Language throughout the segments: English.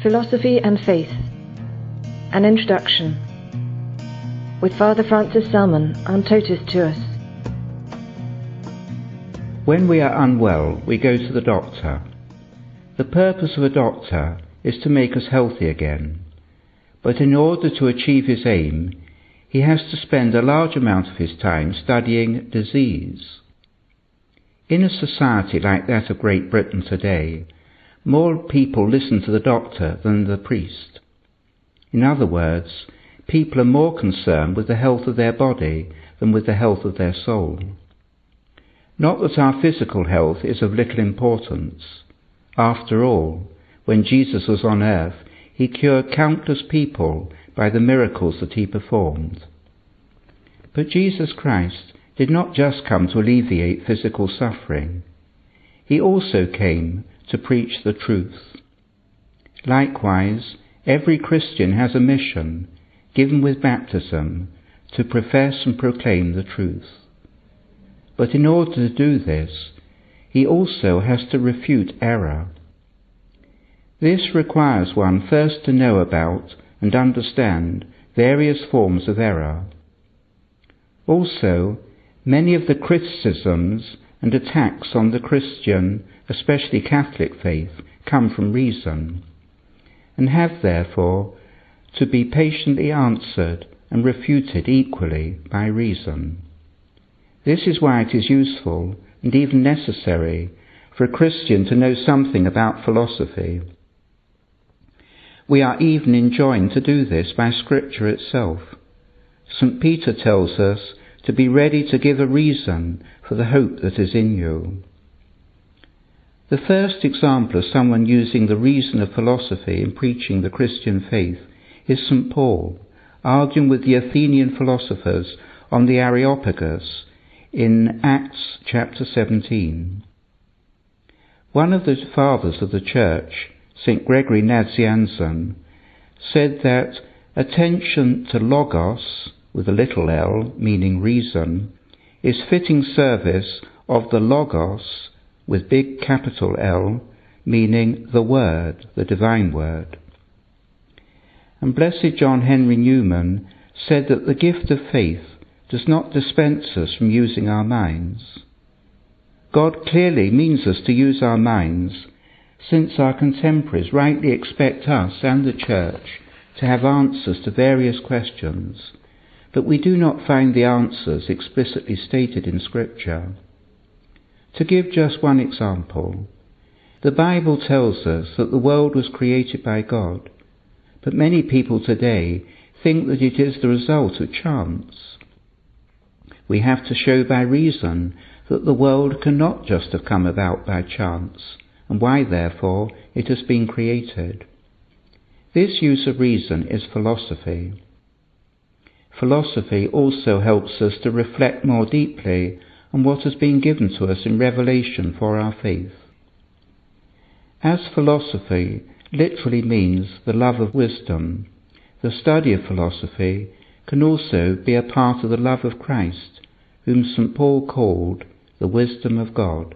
Philosophy and Faith. An Introduction. With Father Francis Salmon on Totus Tuus. When we are unwell, we go to the doctor. The purpose of a doctor is to make us healthy again. But in order to achieve his aim, he has to spend a large amount of his time studying disease. In a society like that of Great Britain today, more people listen to the doctor than the priest. In other words, people are more concerned with the health of their body than with the health of their soul. Not that our physical health is of little importance. After all, when Jesus was on earth, he cured countless people by the miracles that he performed. But Jesus Christ did not just come to alleviate physical suffering. He also came to preach the truth. Likewise, every Christian has a mission, given with baptism, to profess and proclaim the truth. But in order to do this, he also has to refute error. This requires one first to know about and understand various forms of error. Also, many of the criticisms and attacks on the Christian, especially Catholic faith, come from reason, and have therefore to be patiently answered and refuted equally by reason. This is why it is useful and even necessary for a Christian to know something about philosophy. We are even enjoined to do this by Scripture itself. St. Peter tells us to be ready to give a reason for the hope that is in you. The first example of someone using the reason of philosophy in preaching the Christian faith is St. Paul, arguing with the Athenian philosophers on the Areopagus in Acts chapter 17. One of the fathers of the Church, St. Gregory Nazianzen, said that attention to logos, with a little l, meaning reason, is fitting service of the logos, with big capital L, meaning the Word, the Divine Word. And Blessed John Henry Newman said that the gift of faith does not dispense us from using our minds. God clearly means us to use our minds, since our contemporaries rightly expect us and the Church to have answers to various questions, but we do not find the answers explicitly stated in Scripture. To give just one example, the Bible tells us that the world was created by God, but many people today think that it is the result of chance. We have to show by reason that the world cannot just have come about by chance, and why, therefore, it has been created. This use of reason is philosophy. Philosophy also helps us to reflect more deeply on what has been given to us in revelation for our faith. As philosophy literally means the love of wisdom, the study of philosophy can also be a part of the love of Christ, whom St. Paul called the wisdom of God.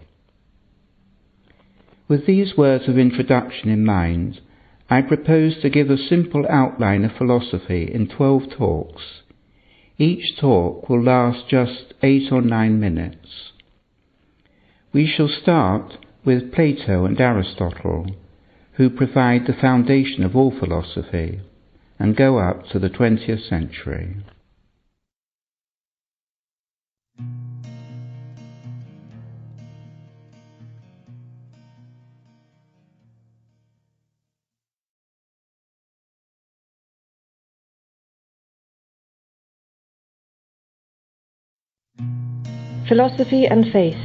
With these words of introduction in mind, I propose to give a simple outline of philosophy in 12 talks. Each talk will last just 8 or 9 minutes. We shall start with Plato and Aristotle, who provide the foundation of all philosophy, and go up to the 20th century. Philosophy and Faith.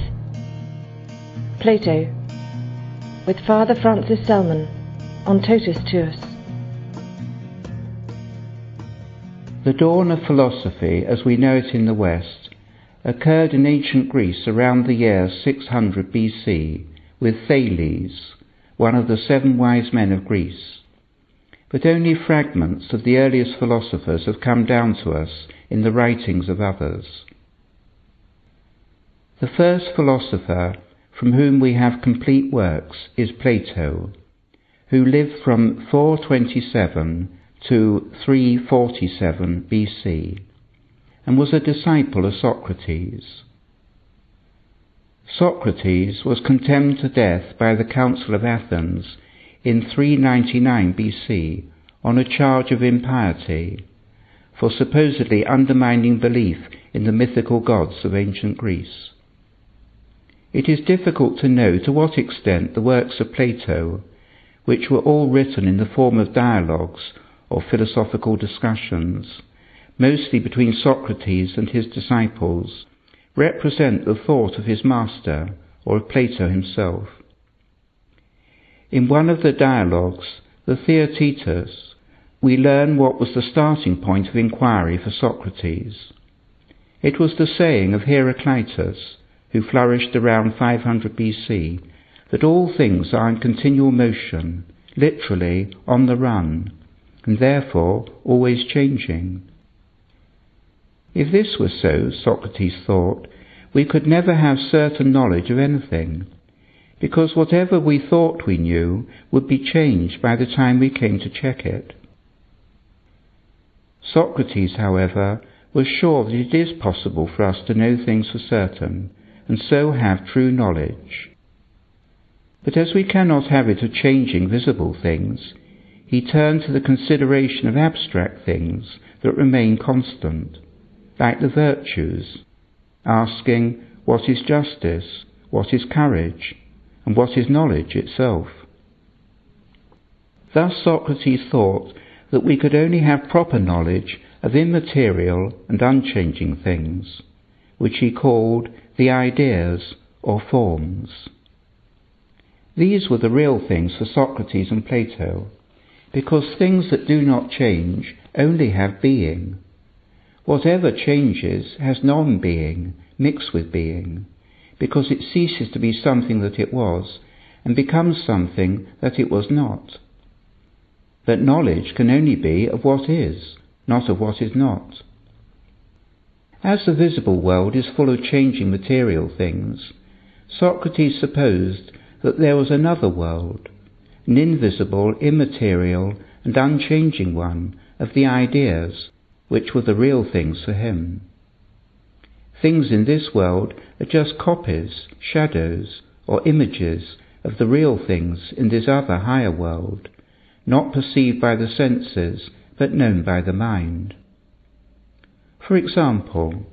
Plato. With Father Francis Salmon on Totus Tuus. The dawn of philosophy, as we know it in the West, occurred in ancient Greece around the year 600 BC with Thales, one of the 7 wise men of Greece. But only fragments of the earliest philosophers have come down to us in the writings of others. The first philosopher from whom we have complete works is Plato, who lived from 427 to 347 BC, and was a disciple of Socrates. Socrates was condemned to death by the Council of Athens in 399 BC on a charge of impiety, for supposedly undermining belief in the mythical gods of ancient Greece. It is difficult to know to what extent the works of Plato, which were all written in the form of dialogues or philosophical discussions, mostly between Socrates and his disciples, represent the thought of his master or of Plato himself. In one of the dialogues, the Theaetetus, we learn what was the starting point of inquiry for Socrates. It was the saying of Heraclitus, who flourished around 500 BC, that all things are in continual motion, literally on the run, and therefore always changing. If this was so, Socrates thought, we could never have certain knowledge of anything, because whatever we thought we knew would be changed by the time we came to check it. Socrates, however, was sure that it is possible for us to know things for certain, and so have true knowledge. But as we cannot have it of changing visible things, he turned to the consideration of abstract things that remain constant, like the virtues, asking what is justice, what is courage, and what is knowledge itself. Thus Socrates thought that we could only have proper knowledge of immaterial and unchanging things, which he called the ideas or forms. These were the real things for Socrates and Plato, because things that do not change only have being. Whatever changes has non-being mixed with being, because it ceases to be something that it was and becomes something that it was not. That knowledge can only be of what is, not of what is not. As the visible world is full of changing material things, Socrates supposed that there was another world, an invisible, immaterial, and unchanging one of the ideas, which were the real things for him. Things in this world are just copies, shadows, or images of the real things in this other higher world, not perceived by the senses, but known by the mind. For example,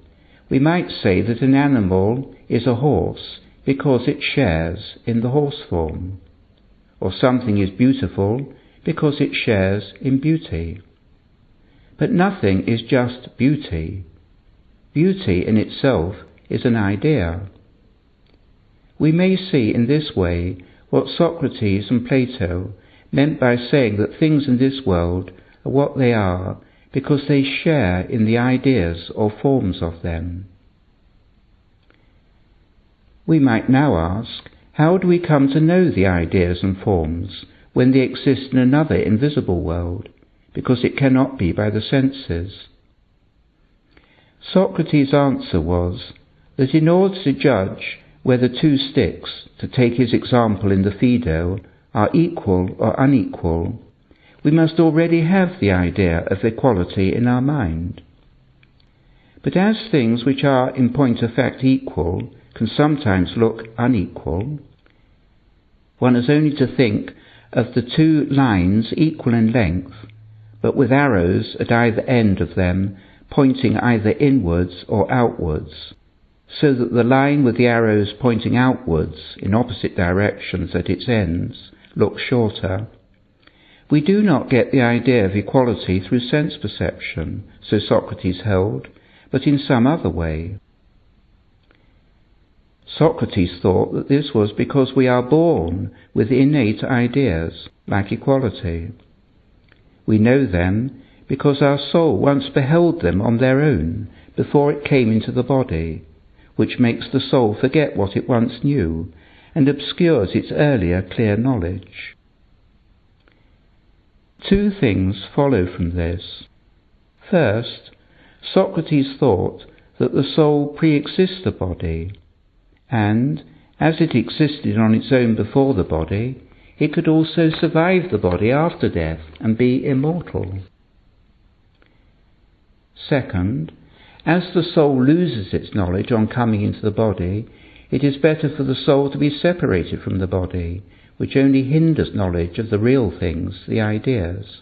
we might say that an animal is a horse because it shares in the horse form, or something is beautiful because it shares in beauty. But nothing is just beauty. Beauty in itself is an idea. We may see in this way what Socrates and Plato meant by saying that things in this world are what they are because they share in the ideas or forms of them. We might now ask, how do we come to know the ideas and forms when they exist in another invisible world, because it cannot be by the senses? Socrates' answer was that in order to judge whether two sticks, to take his example in the Phaedo, are equal or unequal, we must already have the idea of equality in our mind. But as things which are in point of fact equal can sometimes look unequal, one has only to think of the two lines equal in length, but with arrows at either end of them pointing either inwards or outwards, so that the line with the arrows pointing outwards in opposite directions at its ends looks shorter. We do not get the idea of equality through sense perception, so Socrates held, but in some other way. Socrates thought that this was because we are born with innate ideas, like equality. We know them because our soul once beheld them on their own before it came into the body, which makes the soul forget what it once knew and obscures its earlier clear knowledge. Two things follow from this. First, Socrates thought that the soul pre-exists the body, and, as it existed on its own before the body, it could also survive the body after death and be immortal. Second, as the soul loses its knowledge on coming into the body, it is better for the soul to be separated from the body, which only hinders knowledge of the real things, the ideas.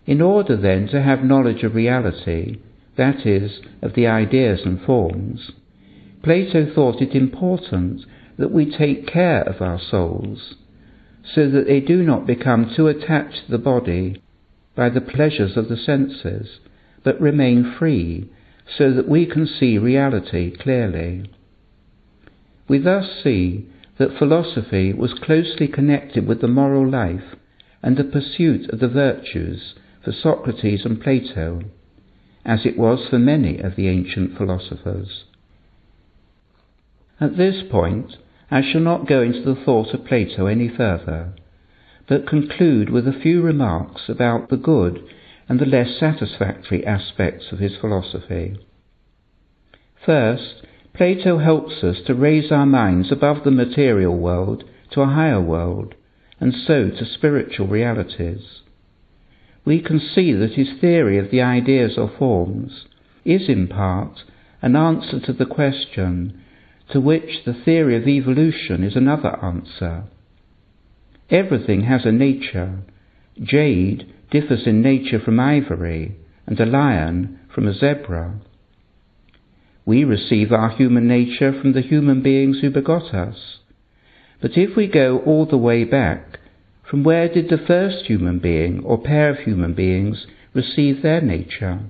In order then to have knowledge of reality, that is, of the ideas and forms, Plato thought it important that we take care of our souls, so that they do not become too attached to the body by the pleasures of the senses, but remain free, so that we can see reality clearly. We thus see that philosophy was closely connected with the moral life and the pursuit of the virtues for Socrates and Plato, as it was for many of the ancient philosophers. At this point, I shall not go into the thought of Plato any further, but conclude with a few remarks about the good and the less satisfactory aspects of his philosophy. First, Plato helps us to raise our minds above the material world to a higher world, and so to spiritual realities. We can see that his theory of the ideas or forms is in part an answer to the question, to which the theory of evolution is another answer. Everything has a nature. Jade differs in nature from ivory, and a lion from a zebra. We receive our human nature from the human beings who begot us. But if we go all the way back, from where did the first human being or pair of human beings receive their nature?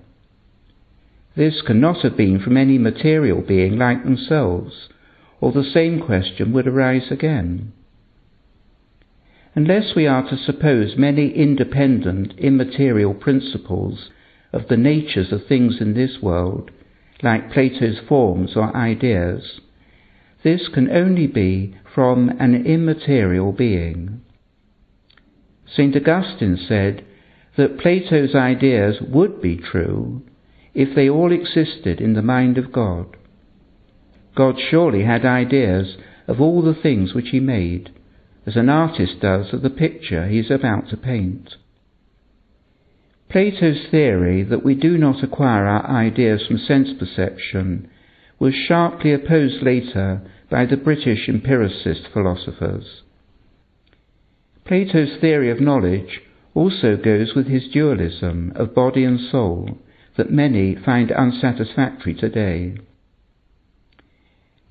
This cannot have been from any material being like themselves, or the same question would arise again. Unless we are to suppose many independent, immaterial principles of the natures of things in this world, like Plato's forms or ideas, this can only be from an immaterial being. St. Augustine said that Plato's ideas would be true if they all existed in the mind of God. God surely had ideas of all the things which he made, as an artist does of the picture he is about to paint. Plato's theory that we do not acquire our ideas from sense perception was sharply opposed later by the British empiricist philosophers. Plato's theory of knowledge also goes with his dualism of body and soul that many find unsatisfactory today.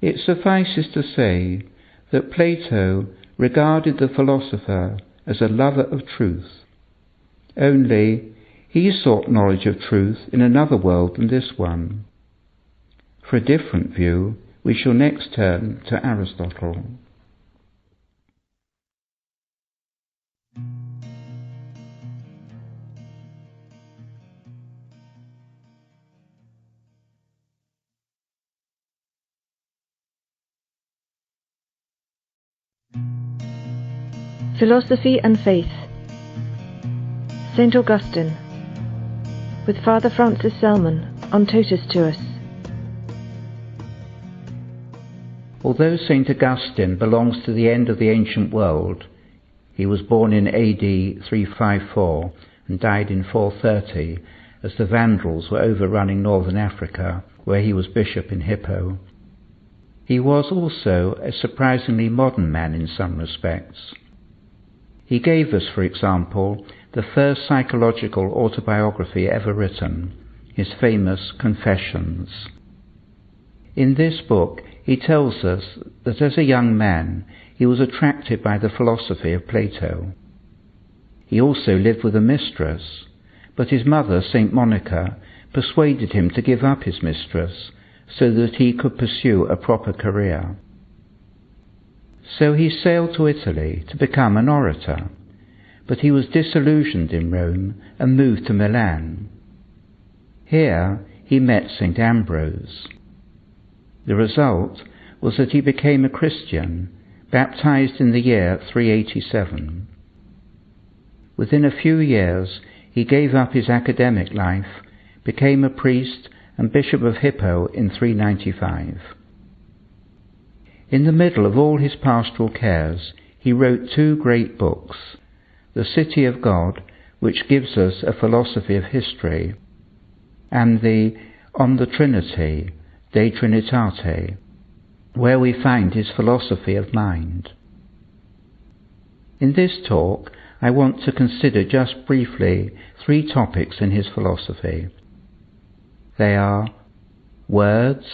It suffices to say that Plato regarded the philosopher as a lover of truth. Only he sought knowledge of truth in another world than this one. For a different view, we shall next turn to Aristotle. Philosophy and Faith. St. Augustine, with Father Francis Salmon, on Totus Tuus. Although St. Augustine belongs to the end of the ancient world, he was born in AD 354 and died in 430 as the Vandals were overrunning northern Africa, where he was bishop in Hippo. He was also a surprisingly modern man in some respects. He gave us, for example, the first psychological autobiography ever written, his famous Confessions. In this book, he tells us that as a young man, he was attracted by the philosophy of Plato. He also lived with a mistress, but his mother, St. Monica, persuaded him to give up his mistress so that he could pursue a proper career. So he sailed to Italy to become an orator, but he was disillusioned in Rome and moved to Milan. Here he met St. Ambrose. The result was that he became a Christian, baptized in the year 387. Within a few years he gave up his academic life, became a priest and bishop of Hippo in 395. In the middle of all his pastoral cares, he wrote 2 great books, The City of God, which gives us a philosophy of history, and the On the Trinity, De Trinitate, where we find his philosophy of mind. In this talk, I want to consider just briefly 3 topics in his philosophy. They are words,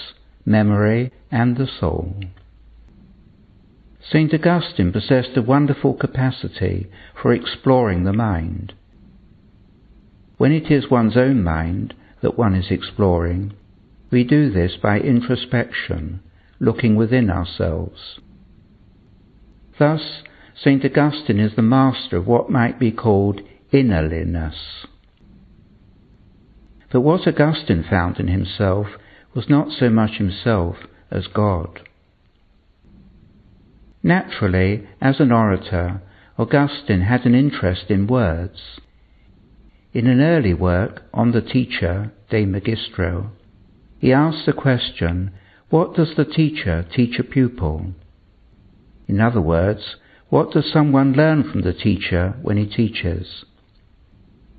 memory, and the soul. St. Augustine possessed a wonderful capacity for exploring the mind. When it is one's own mind that one is exploring, we do this by introspection, looking within ourselves. Thus, St. Augustine is the master of what might be called innerliness. But what Augustine found in himself was not so much himself as God. Naturally, as an orator, Augustine had an interest in words. In an early work, On the Teacher, De Magistro, he asks the question, what does the teacher teach a pupil? In other words, what does someone learn from the teacher when he teaches?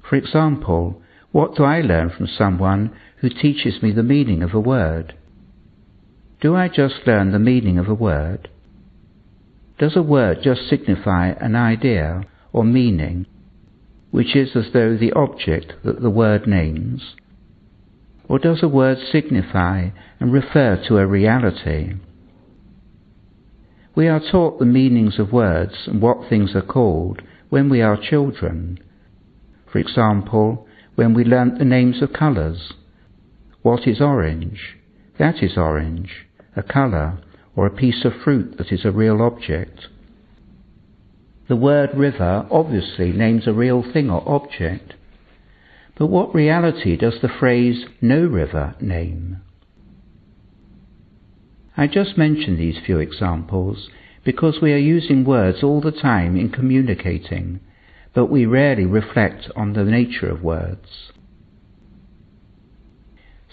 For example, what do I learn from someone who teaches me the meaning of a word? Do I just learn the meaning of a word? Does a word just signify an idea or meaning, which is as though the object that the word names? Or does a word signify and refer to a reality? We are taught the meanings of words and what things are called when we are children. For example, when we learnt the names of colours. What is orange? That is orange, a colour, or a piece of fruit that is a real object. The word river obviously names a real thing or object. But what reality does the phrase no river name? I just mention these few examples because we are using words all the time in communicating, but we rarely reflect on the nature of words.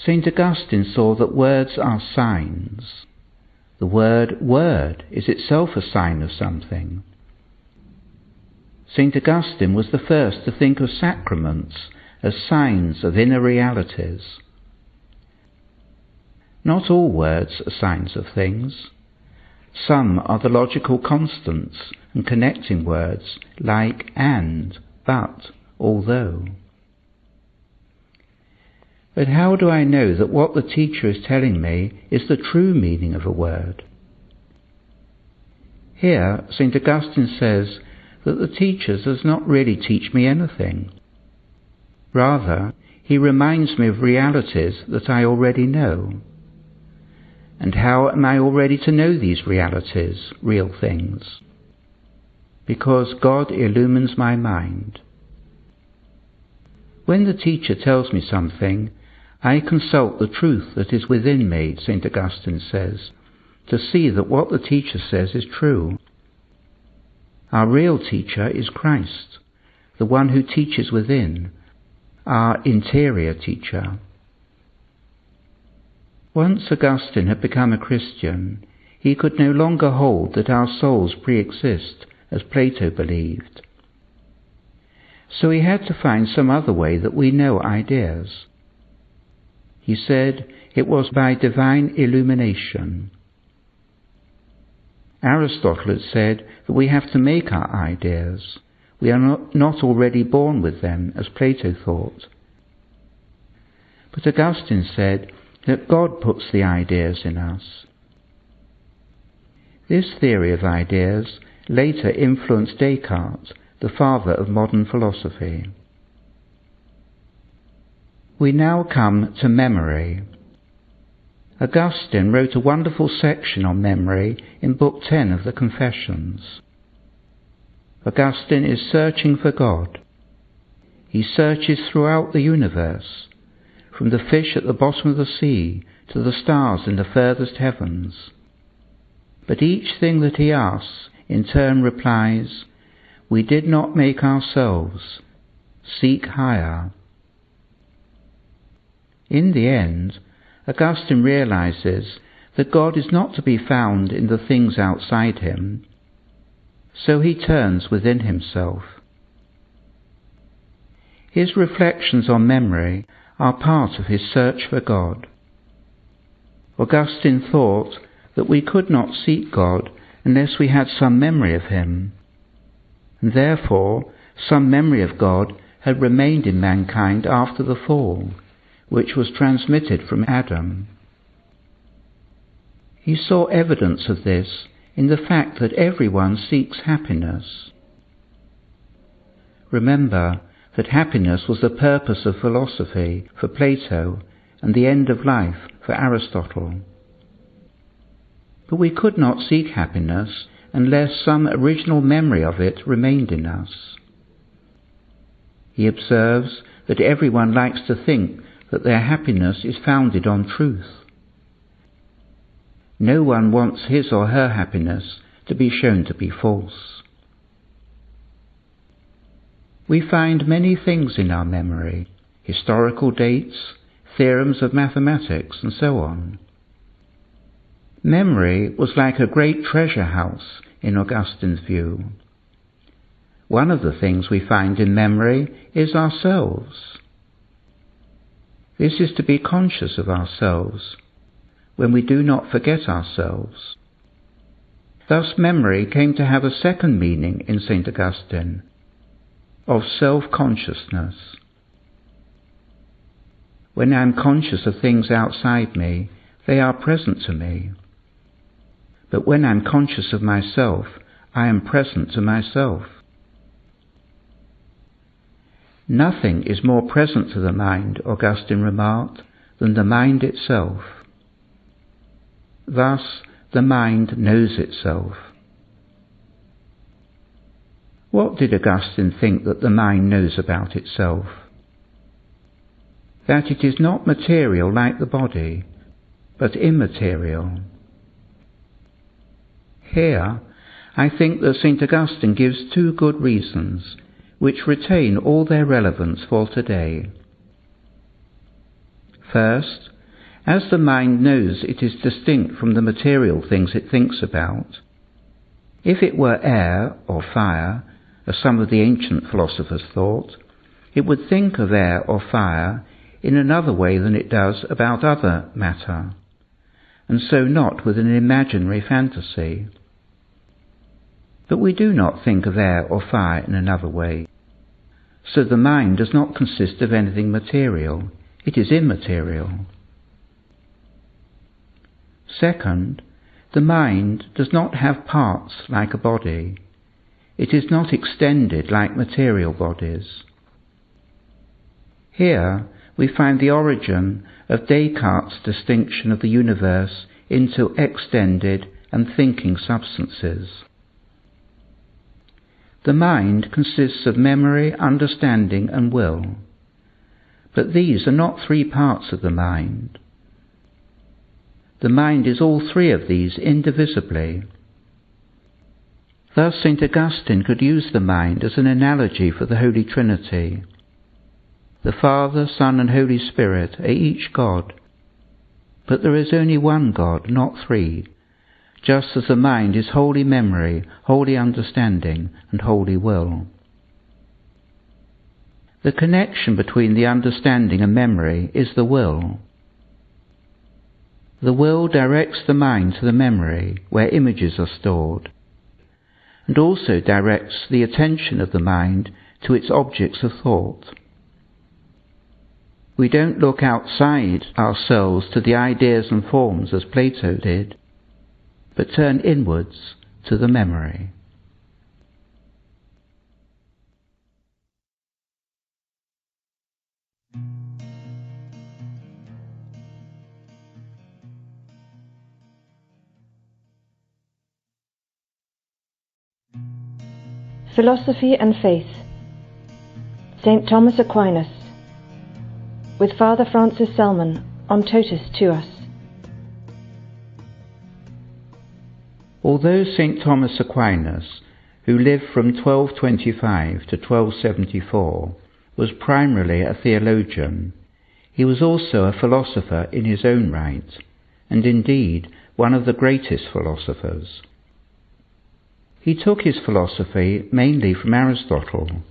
St. Augustine saw that words are signs. The word word is itself a sign of something. St. Augustine was the first to think of sacraments as signs of inner realities. Not all words are signs of things. Some are the logical constants and connecting words like and, but, although. But how do I know that what the teacher is telling me is the true meaning of a word? Here, St. Augustine says that the teacher does not really teach me anything. Rather, he reminds me of realities that I already know. And how am I already to know these realities, real things? Because God illumines my mind. When the teacher tells me something, I consult the truth that is within me, St. Augustine says, to see that what the teacher says is true. Our real teacher is Christ, the one who teaches within, our interior teacher. Once Augustine had become a Christian, he could no longer hold that our souls pre-exist, as Plato believed. So he had to find some other way that we know ideas. He said it was by divine illumination. Aristotle had said that we have to make our ideas. We are not already born with them, as Plato thought. But Augustine said that God puts the ideas in us. This theory of ideas later influenced Descartes, the father of modern philosophy. We now come to memory. Augustine wrote a wonderful section on memory in Book 10 of the Confessions. Augustine is searching for God. He searches throughout the universe, from the fish at the bottom of the sea to the stars in the furthest heavens. But each thing that he asks in turn replies, "We did not make ourselves. Seek higher." In the end, Augustine realizes that God is not to be found in the things outside him, so he turns within himself. His reflections on memory are part of his search for God. Augustine thought that we could not seek God unless we had some memory of him, and therefore some memory of God had remained in mankind after the fall, which was transmitted from Adam. He saw evidence of this in the fact that everyone seeks happiness. Remember that happiness was the purpose of philosophy for Plato and the end of life for Aristotle. But we could not seek happiness unless some original memory of it remained in us. He observes that everyone likes to think that their happiness is founded on truth. No one wants his or her happiness to be shown to be false. We find many things in our memory, historical dates, theorems of mathematics, and so on. Memory was like a great treasure house in Augustine's view. One of the things we find in memory is ourselves. This is to be conscious of ourselves, when we do not forget ourselves. Thus memory came to have a second meaning in St. Augustine, of self-consciousness. When I am conscious of things outside me, they are present to me. But when I am conscious of myself, I am present to myself. Nothing is more present to the mind, Augustine remarked, than the mind itself. Thus, the mind knows itself. What did Augustine think that the mind knows about itself? That it is not material like the body, but immaterial. Here, I think that St. Augustine gives two good reasons, which retain all their relevance for today. First, as the mind knows it is distinct from the material things it thinks about, if it were air or fire, as some of the ancient philosophers thought, it would think of air or fire in another way than it does about other matter, and so not with an imaginary fantasy. But we do not think of air or fire in another way, so the mind does not consist of anything material, it is immaterial. Second, the mind does not have parts like a body. It is not extended like material bodies. Here we find the origin of Descartes' distinction of the universe into extended and thinking substances. The mind consists of memory, understanding, and will. But these are not three parts of the mind. The mind is all three of these indivisibly. Thus St. Augustine could use the mind as an analogy for the Holy Trinity. The Father, Son, and Holy Spirit are each God, but there is only one God, not three, just as the mind is wholly memory, wholly understanding, and wholly will. The connection between the understanding and memory is the will. The will directs the mind to the memory, where images are stored, and also directs the attention of the mind to its objects of thought. We don't look outside ourselves to the ideas and forms as Plato did, but turn inwards to the memory. Philosophy and Faith. St. Thomas Aquinas, with Father Francis Salmon, on Totus Tuus. Although St. Thomas Aquinas, who lived from 1225 to 1274, was primarily a theologian, he was also a philosopher in his own right, and indeed one of the greatest philosophers. He took his philosophy mainly from Aristotle,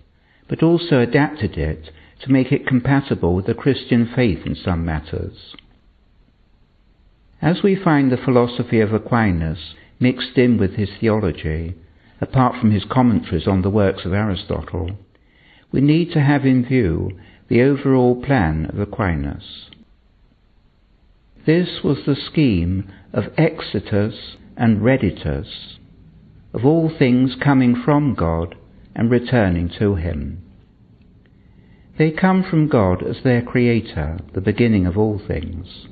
but also adapted it to make it compatible with the Christian faith in some matters. As we find the philosophy of Aquinas mixed in with his theology, apart from his commentaries on the works of Aristotle, we need to have in view the overall plan of Aquinas. This was the scheme of exitus and redditus, of all things coming from God and returning to him. They come from God as their Creator, the beginning of all things.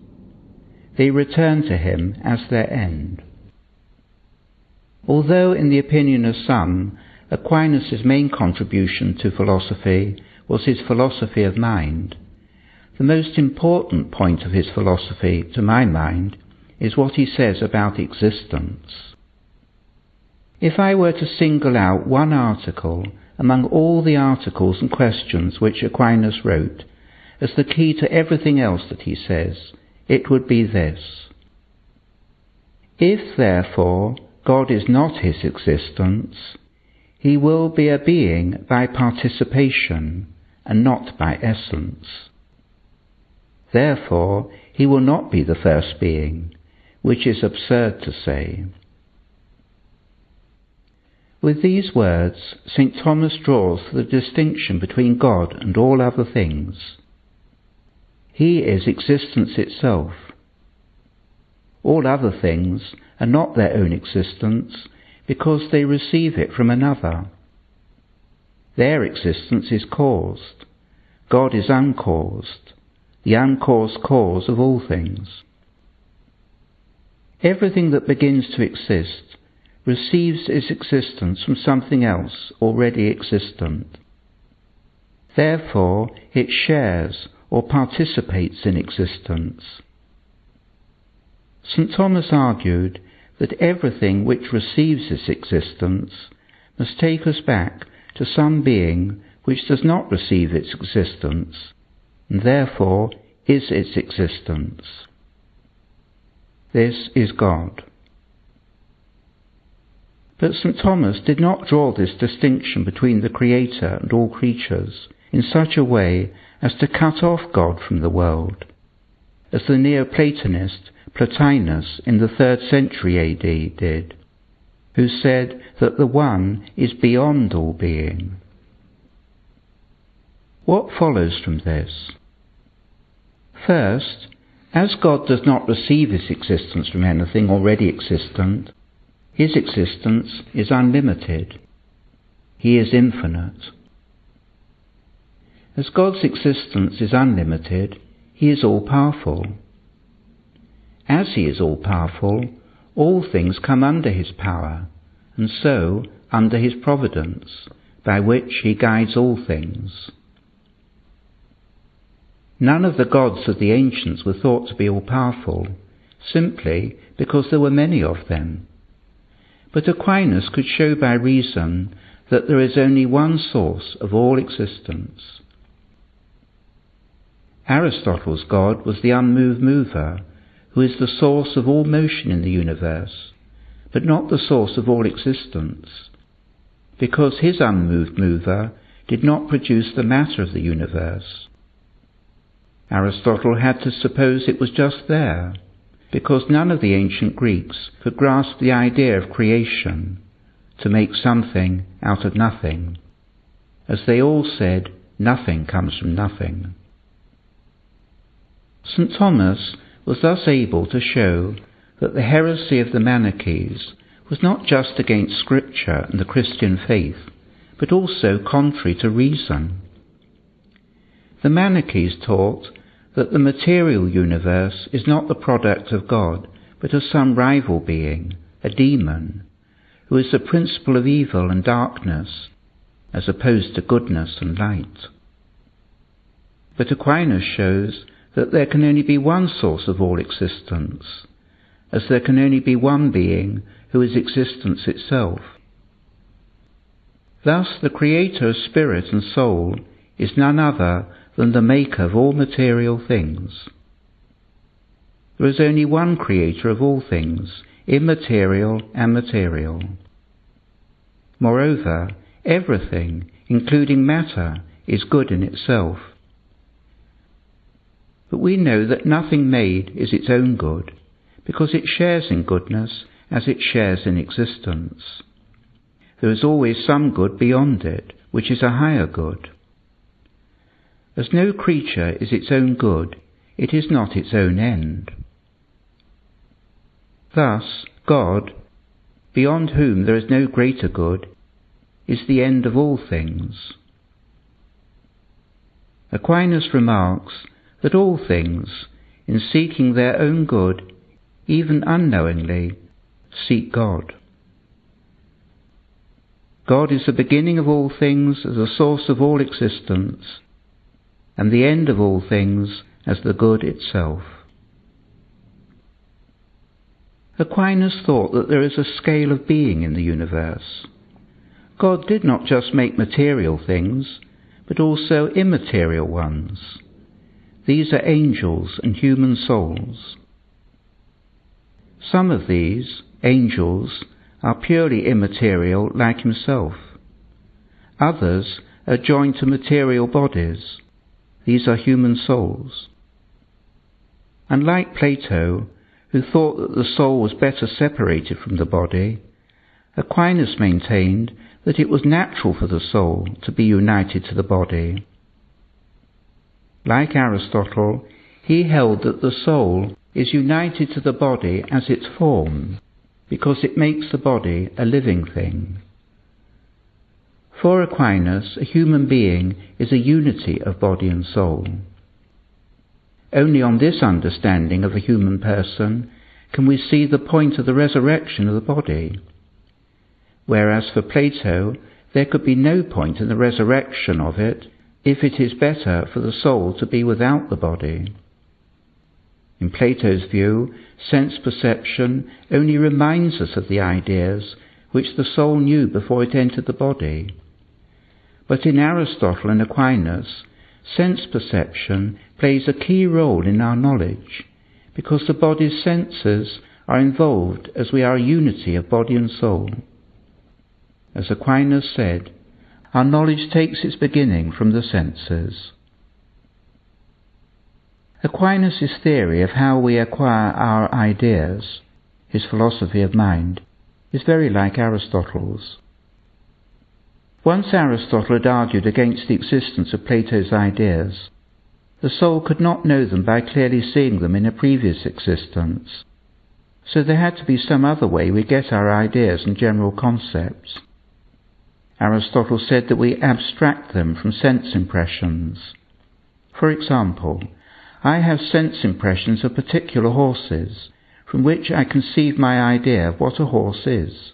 They return to him as their end. Although, in the opinion of some, Aquinas' main contribution to philosophy was his philosophy of mind, the most important point of his philosophy, to my mind, is what he says about existence. If I were to single out one article among all the articles and questions which Aquinas wrote as the key to everything else that he says, it would be this: if, therefore, God is not his existence, he will be a being by participation and not by essence. Therefore, he will not be the first being, which is absurd to say. With these words, St. Thomas draws the distinction between God and all other things. He is existence itself. All other things are not their own existence because they receive it from another. Their existence is caused. God is uncaused, the uncaused cause of all things. Everything that begins to exist receives its existence from something else already existent. Therefore, it shares or participates in existence. St. Thomas argued that everything which receives its existence must take us back to some being which does not receive its existence, and therefore is its existence. This is God. But St. Thomas did not draw this distinction between the Creator and all creatures in such a way as to cut off God from the world, as the Neoplatonist Plotinus in the 3rd century AD did, who said that the One is beyond all being. What follows from this? First, as God does not receive his existence from anything already existent, his existence is unlimited. He is infinite. As God's existence is unlimited, he is all-powerful. As he is all-powerful, all things come under his power, and so under his providence, by which he guides all things. None of the gods of the ancients were thought to be all-powerful, simply because there were many of them. But Aquinas could show by reason that there is only one source of all existence. Aristotle's God was the unmoved mover, who is the source of all motion in the universe, but not the source of all existence, because his unmoved mover did not produce the matter of the universe. Aristotle had to suppose it was just there, because none of the ancient Greeks could grasp the idea of creation, to make something out of nothing, as they all said, nothing comes from nothing. St. Thomas was thus able to show that the heresy of the Manichees was not just against Scripture and the Christian faith, but also contrary to reason. The Manichees taught that the material universe is not the product of God, but of some rival being, a demon, who is the principle of evil and darkness, as opposed to goodness and light. But Aquinas shows that there can only be one source of all existence, as there can only be one being who is existence itself. Thus the Creator of spirit and soul is none other than the maker of all material things. there is only one creator of all things, immaterial and material. Moreover, everything, including matter, is good in itself. But we know that nothing made is its own good, because it shares in goodness as it shares in existence. There is always some good beyond it, which is a higher good. As no creature is its own good, it is not its own end. Thus, God, beyond whom there is no greater good, is the end of all things. Aquinas remarks that all things, in seeking their own good, even unknowingly, seek God. God is the beginning of all things as the source of all existence, and the end of all things as the good itself. Aquinas thought that there is a scale of being in the universe. God did not just make material things, but also immaterial ones. These are angels and human souls. Some of these, angels, are purely immaterial like himself. Others are joined to material bodies. These are human souls. Unlike Plato, who thought that the soul was better separated from the body, Aquinas maintained that it was natural for the soul to be united to the body. Like Aristotle, he held that the soul is united to the body as its form, because it makes the body a living thing. For Aquinas, a human being is a unity of body and soul. Only on this understanding of a human person can we see the point of the resurrection of the body, whereas for Plato there could be no point in the resurrection of it if it is better for the soul to be without the body. In Plato's view, sense perception only reminds us of the ideas which the soul knew before it entered the body. But in Aristotle and Aquinas, sense perception plays a key role in our knowledge, because the body's senses are involved as we are a unity of body and soul. As Aquinas said, our knowledge takes its beginning from the senses. Aquinas' theory of how we acquire our ideas, his philosophy of mind, is very like Aristotle's. Once Aristotle had argued against the existence of Plato's ideas. The soul could not know them by clearly seeing them in a previous existence, so there had to be some other way we get our ideas and general concepts. Aristotle said that we abstract them from sense impressions. For example, I have sense impressions of particular horses, from which I conceive my idea of what a horse is.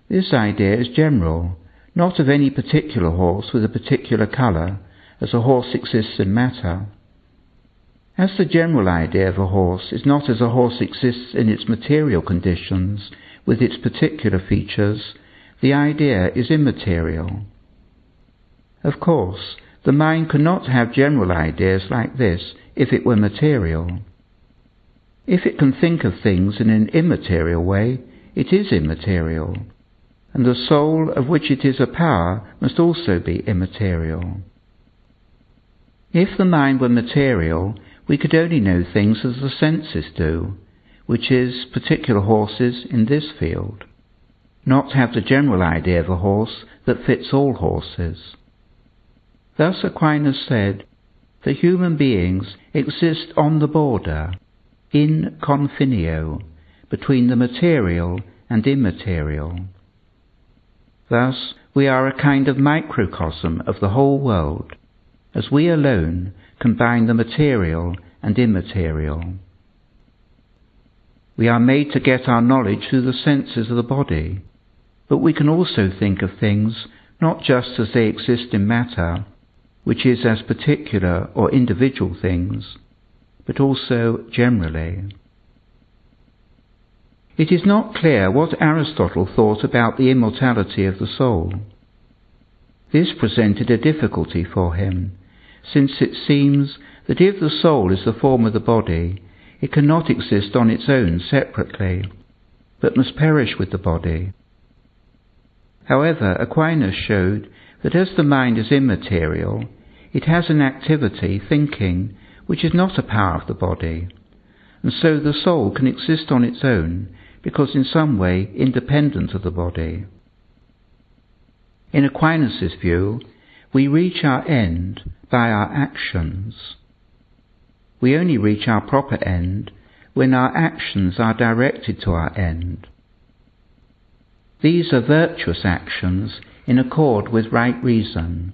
This idea is general, not of any particular horse with a particular colour, as a horse exists in matter. As the general idea of a horse is not as a horse exists in its material conditions, with its particular features, the idea is immaterial. Of course, the mind cannot have general ideas like this if it were material. If it can think of things in an immaterial way, it is immaterial, and the soul of which it is a power must also be immaterial. If the mind were material, we could only know things as the senses do, which is particular horses in this field, not have the general idea of a horse that fits all horses. Thus Aquinas said that human beings exist on the border, in confinio, between the material and immaterial. Thus we are a kind of microcosm of the whole world, as we alone combine the material and immaterial. We are made to get our knowledge through the senses of the body, but we can also think of things not just as they exist in matter, which is as particular or individual things, but also generally. It is not clear what Aristotle thought about the immortality of the soul. This presented a difficulty for him, since it seems that if the soul is the form of the body, it cannot exist on its own separately, but must perish with the body. However, Aquinas showed that as the mind is immaterial, it has an activity, thinking, which is not a power of the body, and so the soul can exist on its own because in some way independent of the body. In Aquinas' view, we reach our end by our actions. We only reach our proper end when our actions are directed to our end. These are virtuous actions in accord with right reason.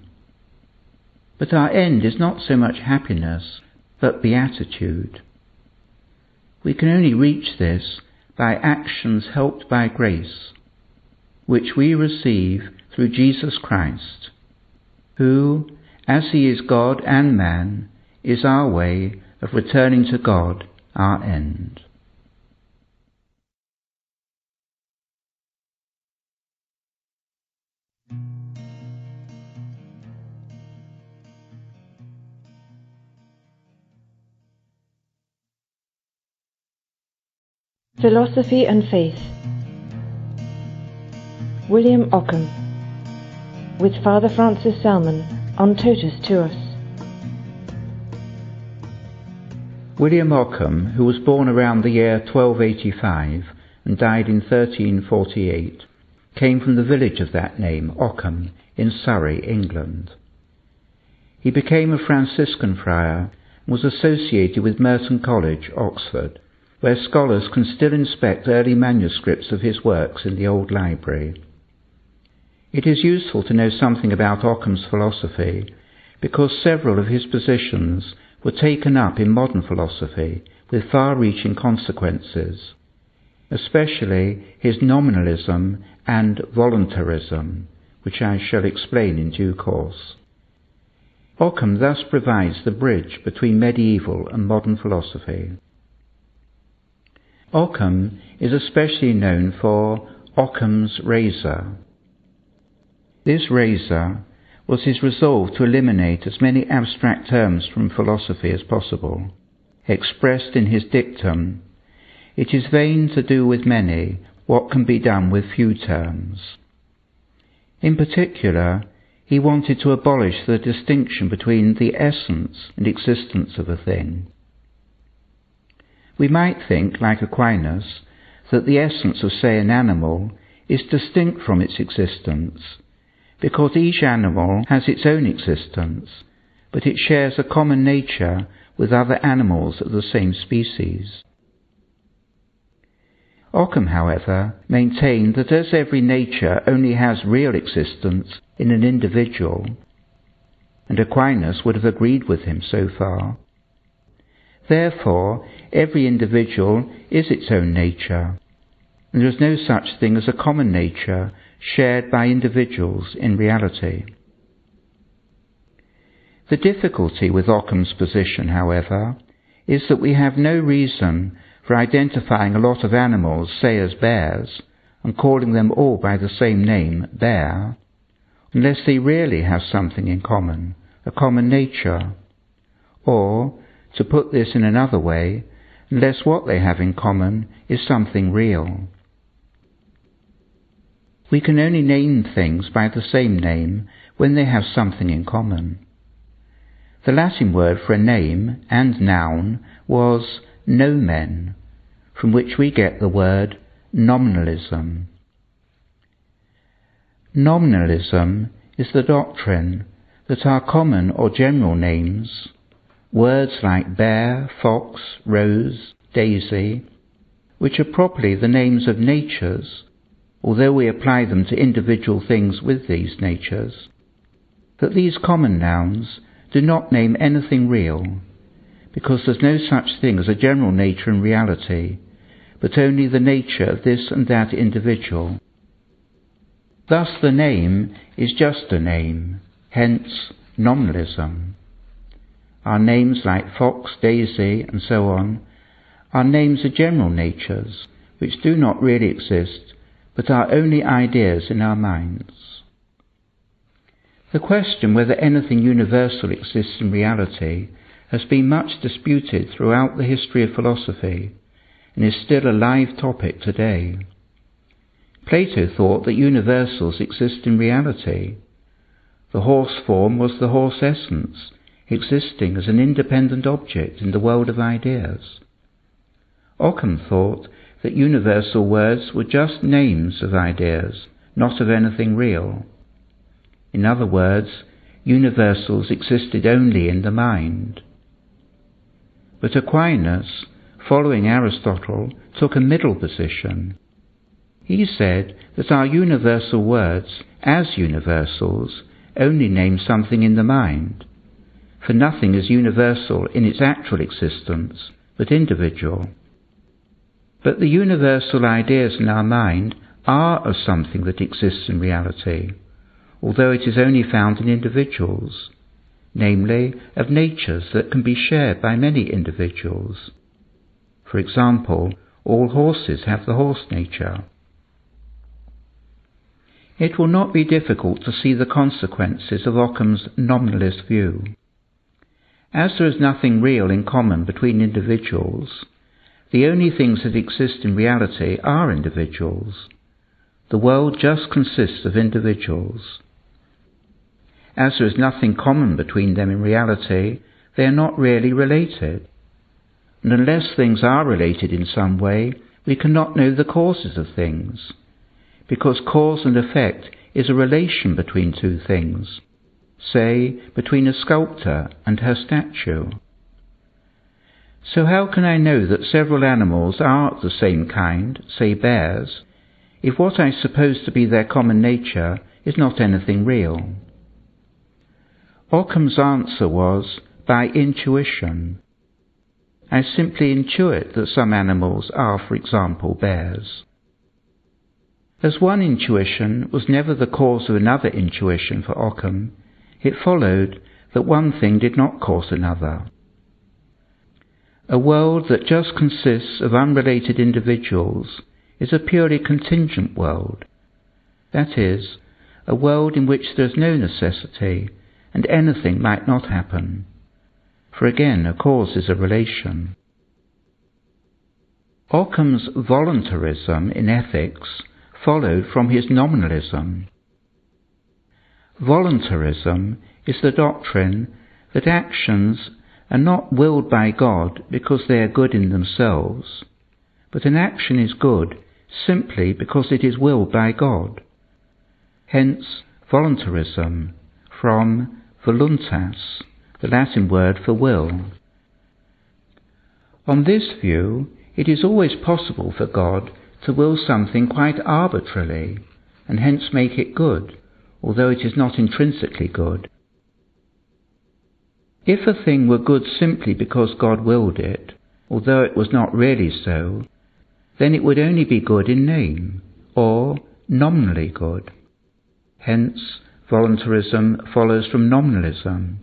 But our end is not so much happiness, but beatitude. We can only reach this by actions helped by grace, which we receive through Jesus Christ, who, as he is God and man, is our way of returning to God, our end. Philosophy and Faith. William Ockham, with Father Francis Salmon, on Totus Tuus. William Ockham, who was born around the year 1285 and died in 1348, came from the village of that name, Ockham, in Surrey, England. He became a Franciscan friar and was associated with Merton College, Oxford, where scholars can still inspect early manuscripts of his works in the old library. It is useful to know something about Ockham's philosophy, because several of his positions were taken up in modern philosophy with far-reaching consequences, especially his nominalism and voluntarism, which I shall explain in due course. Ockham thus provides the bridge between medieval and modern philosophy. Ockham is especially known for Ockham's razor. This razor was his resolve to eliminate as many abstract terms from philosophy as possible, expressed in his dictum, "It is vain to do with many what can be done with few terms." In particular, he wanted to abolish the distinction between the essence and existence of a thing. We might think, like Aquinas, that the essence of, say, an animal is distinct from its existence, because each animal has its own existence, but it shares a common nature with other animals of the same species. Ockham, however, maintained that as every nature only has real existence in an individual, and Aquinas would have agreed with him so far, therefore every individual is its own nature, and there is no such thing as a common nature shared by individuals in reality. The difficulty with Ockham's position, however, is that we have no reason for identifying a lot of animals, say as bears, and calling them all by the same name, bear, unless they really have something in common, a common nature, or, to put this in another way, unless what they have in common is something real. We can only name things by the same name when they have something in common. The Latin word for a name and noun was nomen, from which we get the word nominalism. Nominalism is the doctrine that our common or general names, words like bear, fox, rose, daisy, which are properly the names of natures, although we apply them to individual things with these natures, that these common nouns do not name anything real, because there's no such thing as a general nature in reality, but only the nature of this and that individual. Thus the name is just a name, hence nominalism. Our names like fox, daisy, and so on, are names of general natures, which do not really exist, but are only ideas in our minds. The question whether anything universal exists in reality has been much disputed throughout the history of philosophy and is still a live topic today. Plato thought that universals exist in reality. The horse form was the horse essence, existing as an independent object in the world of ideas. Occam thought that universal words were just names of ideas, not of anything real. In other words, universals existed only in the mind. But Aquinas, following Aristotle, took a middle position. He said that our universal words, as universals, only name something in the mind, for nothing is universal in its actual existence, but individual. But the universal ideas in our mind are of something that exists in reality, although it is only found in individuals, namely, of natures that can be shared by many individuals. For example, all horses have the horse nature. It will not be difficult to see the consequences of Occam's nominalist view. As there is nothing real in common between individuals, the only things that exist in reality are individuals. The world just consists of individuals. As there is nothing common between them in reality, they are not really related. And unless things are related in some way, we cannot know the causes of things, because cause and effect is a relation between two things, say, between a sculptor and her statue. So how can I know that several animals are of the same kind, say bears, if what I suppose to be their common nature is not anything real? Occam's answer was, by intuition. I simply intuit that some animals are, for example, bears. As one intuition was never the cause of another intuition for Occam, it followed that one thing did not cause another. A world that just consists of unrelated individuals is a purely contingent world. That is, a world in which there is no necessity, and anything might not happen. For again, a cause is a relation. Occam's voluntarism in ethics followed from his nominalism. Voluntarism is the doctrine that actions are not willed by God because they are good in themselves, but an action is good simply because it is willed by God. Hence, voluntarism, from voluntas, the Latin word for will. On this view, it is always possible for God to will something quite arbitrarily, and hence make it good, although it is not intrinsically good. If a thing were good simply because God willed it, although it was not really so, then it would only be good in name, or nominally good. Hence, voluntarism follows from nominalism.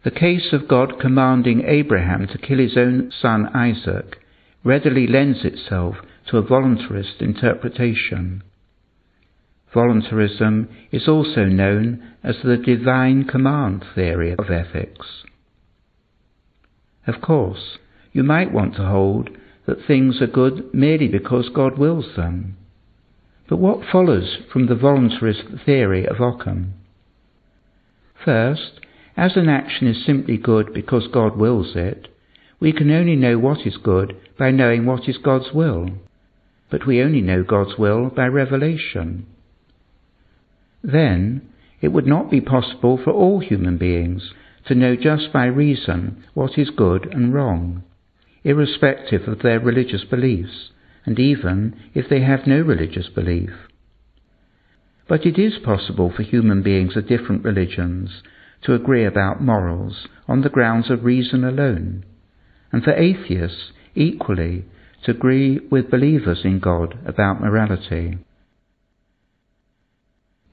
The case of God commanding Abraham to kill his own son Isaac readily lends itself to a voluntarist interpretation. Voluntarism is also known as the divine command theory of ethics. Of course, you might want to hold that things are good merely because God wills them. But what follows from the voluntarist theory of Occam? First, as an action is simply good because God wills it, we can only know what is good by knowing what is God's will. But we only know God's will by revelation. Then, it would not be possible for all human beings to know just by reason what is good and wrong, irrespective of their religious beliefs, and even if they have no religious belief. But it is possible for human beings of different religions to agree about morals on the grounds of reason alone, and for atheists equally to agree with believers in God about morality.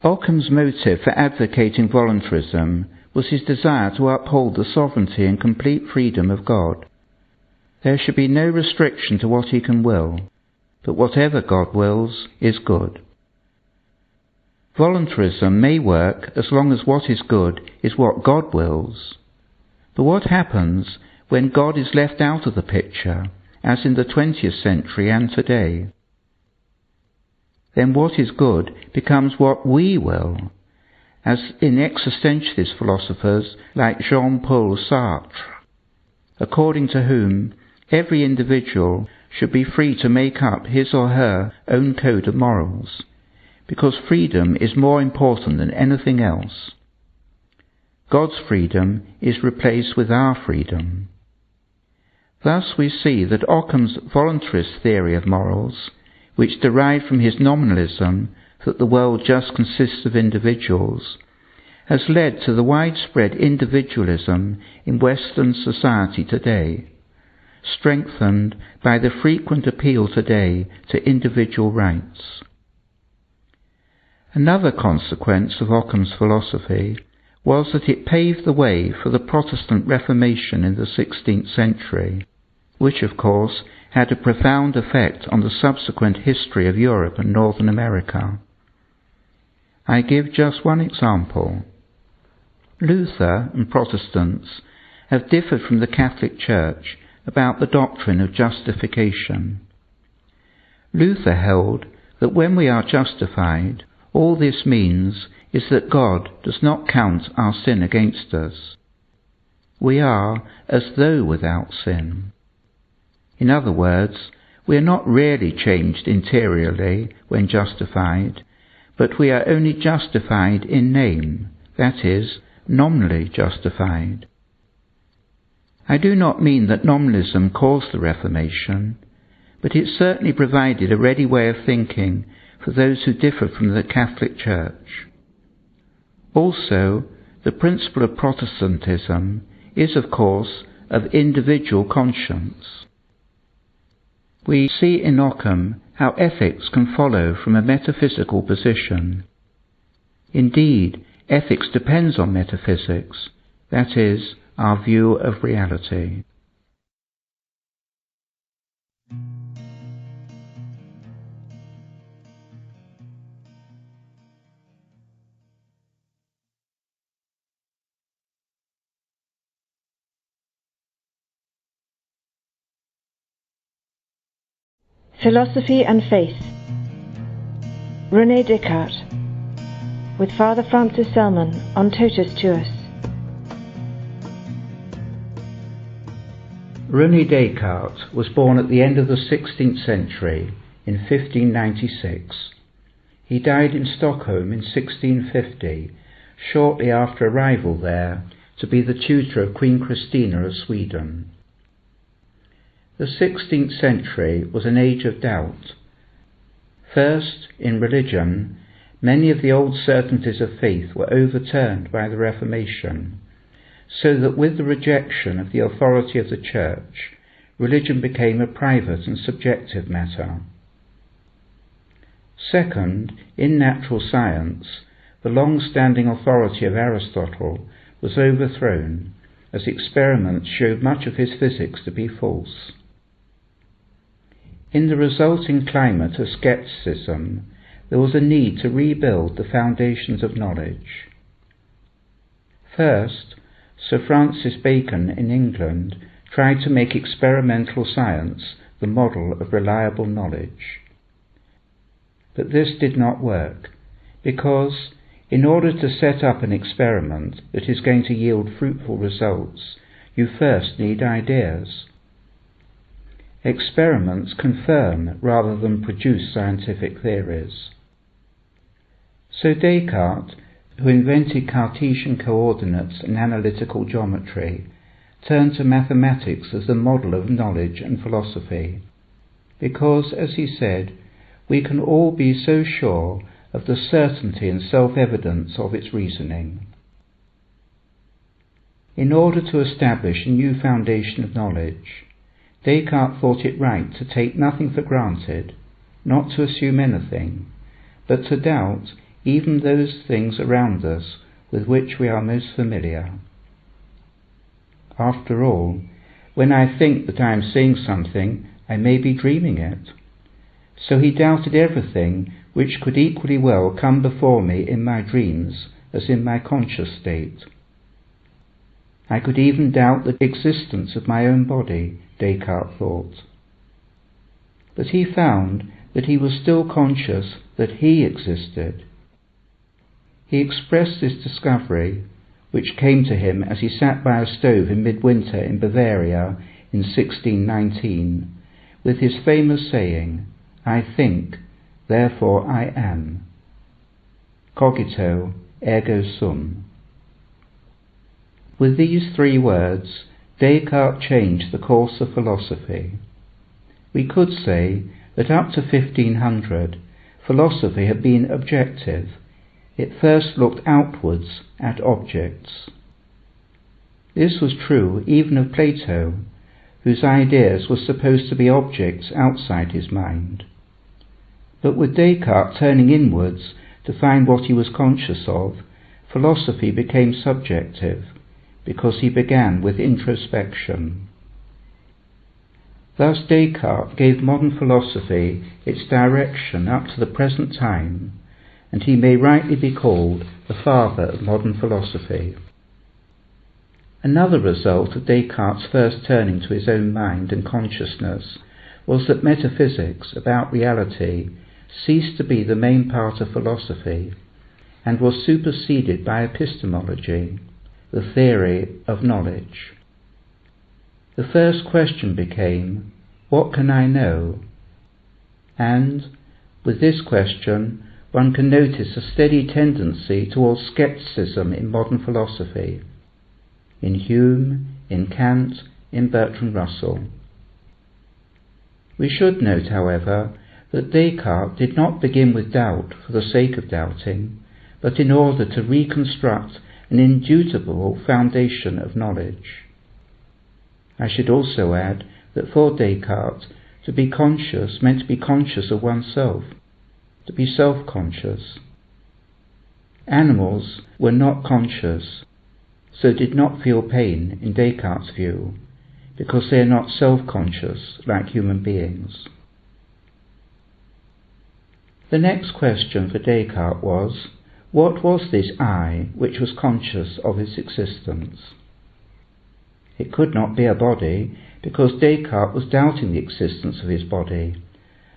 Occam's motive for advocating voluntarism was his desire to uphold the sovereignty and complete freedom of God. There should be no restriction to what he can will, but whatever God wills is good. Voluntarism may work as long as what is good is what God wills, But what happens when God is left out of the picture, as in the 20th century and today? Then what is good becomes what we will, as in existentialist philosophers like Jean-Paul Sartre, according to whom every individual should be free to make up his or her own code of morals, because freedom is more important than anything else. God's freedom is replaced with our freedom. Thus we see that Occam's voluntarist theory of morals, which derived from his nominalism that the world just consists of individuals, has led to the widespread individualism in Western society today, strengthened by the frequent appeal today to individual rights. Another consequence of Occam's philosophy was that it paved the way for the Protestant Reformation in the 16th century, which of course had a profound effect on the subsequent history of Europe and Northern America. I give just one example. Luther and Protestants have differed from the Catholic Church about the doctrine of justification. Luther held that when we are justified, all this means is that God does not count our sin against us. We are as though without sin. In other words, we are not really changed interiorly when justified, but we are only justified in name, that is, nominally justified. I do not mean that nominalism caused the Reformation, but it certainly provided a ready way of thinking for those who differ from the Catholic Church. Also, the principle of Protestantism is, of course, of individual conscience. We see in Occam how ethics can follow from a metaphysical position. Indeed, ethics depends on metaphysics, that is, our view of reality. Philosophy and Faith. René Descartes, with Father Francis Salmon on Totus Tuus. René Descartes was born at the end of the 16th century in 1596. He died in Stockholm in 1650, shortly after arrival there to be the tutor of Queen Christina of Sweden. The 16th century was an age of doubt. First, in religion, many of the old certainties of faith were overturned by the Reformation, so that with the rejection of the authority of the Church, religion became a private and subjective matter. Second, in natural science, the long-standing authority of Aristotle was overthrown, as experiments showed much of his physics to be false. In the resulting climate of scepticism, there was a need to rebuild the foundations of knowledge. First, Sir Francis Bacon in England tried to make experimental science the model of reliable knowledge. But this did not work, because in order to set up an experiment that is going to yield fruitful results, you first need ideas. Experiments confirm rather than produce scientific theories. So Descartes, who invented Cartesian coordinates and analytical geometry, turned to mathematics as the model of knowledge and philosophy, because, as he said, we can all be so sure of the certainty and self-evidence of its reasoning. In order to establish a new foundation of knowledge, Descartes thought it right to take nothing for granted, not to assume anything, but to doubt even those things around us with which we are most familiar. After all, when I think that I am seeing something, I may be dreaming it. So he doubted everything which could equally well come before me in my dreams as in my conscious state. I could even doubt the existence of my own body, Descartes thought. But he found that he was still conscious that he existed. He expressed this discovery, which came to him as he sat by a stove in midwinter in Bavaria in 1619, with his famous saying, "I think, therefore I am. Cogito, ergo sum." With these 3 words, Descartes changed the course of philosophy. We could say that up to 1500, philosophy had been objective. It first looked outwards at objects. This was true even of Plato, whose ideas were supposed to be objects outside his mind. But with Descartes turning inwards to find what he was conscious of, philosophy became subjective, because he began with introspection. Thus Descartes gave modern philosophy its direction up to the present time, and he may rightly be called the father of modern philosophy. Another result of Descartes' first turning to his own mind and consciousness was that metaphysics about reality ceased to be the main part of philosophy and was superseded by epistemology, the theory of knowledge. The first question became, what can I know? And, with this question, one can notice a steady tendency towards scepticism in modern philosophy, in Hume, in Kant, in Bertrand Russell. We should note, however, that Descartes did not begin with doubt for the sake of doubting, but in order to reconstruct an indubitable foundation of knowledge. I should also add that for Descartes, to be conscious meant to be conscious of oneself, to be self-conscious. Animals were not conscious, so did not feel pain in Descartes' view, because they are not self-conscious like human beings. The next question for Descartes was, what was this I which was conscious of its existence? It could not be a body, because Descartes was doubting the existence of his body,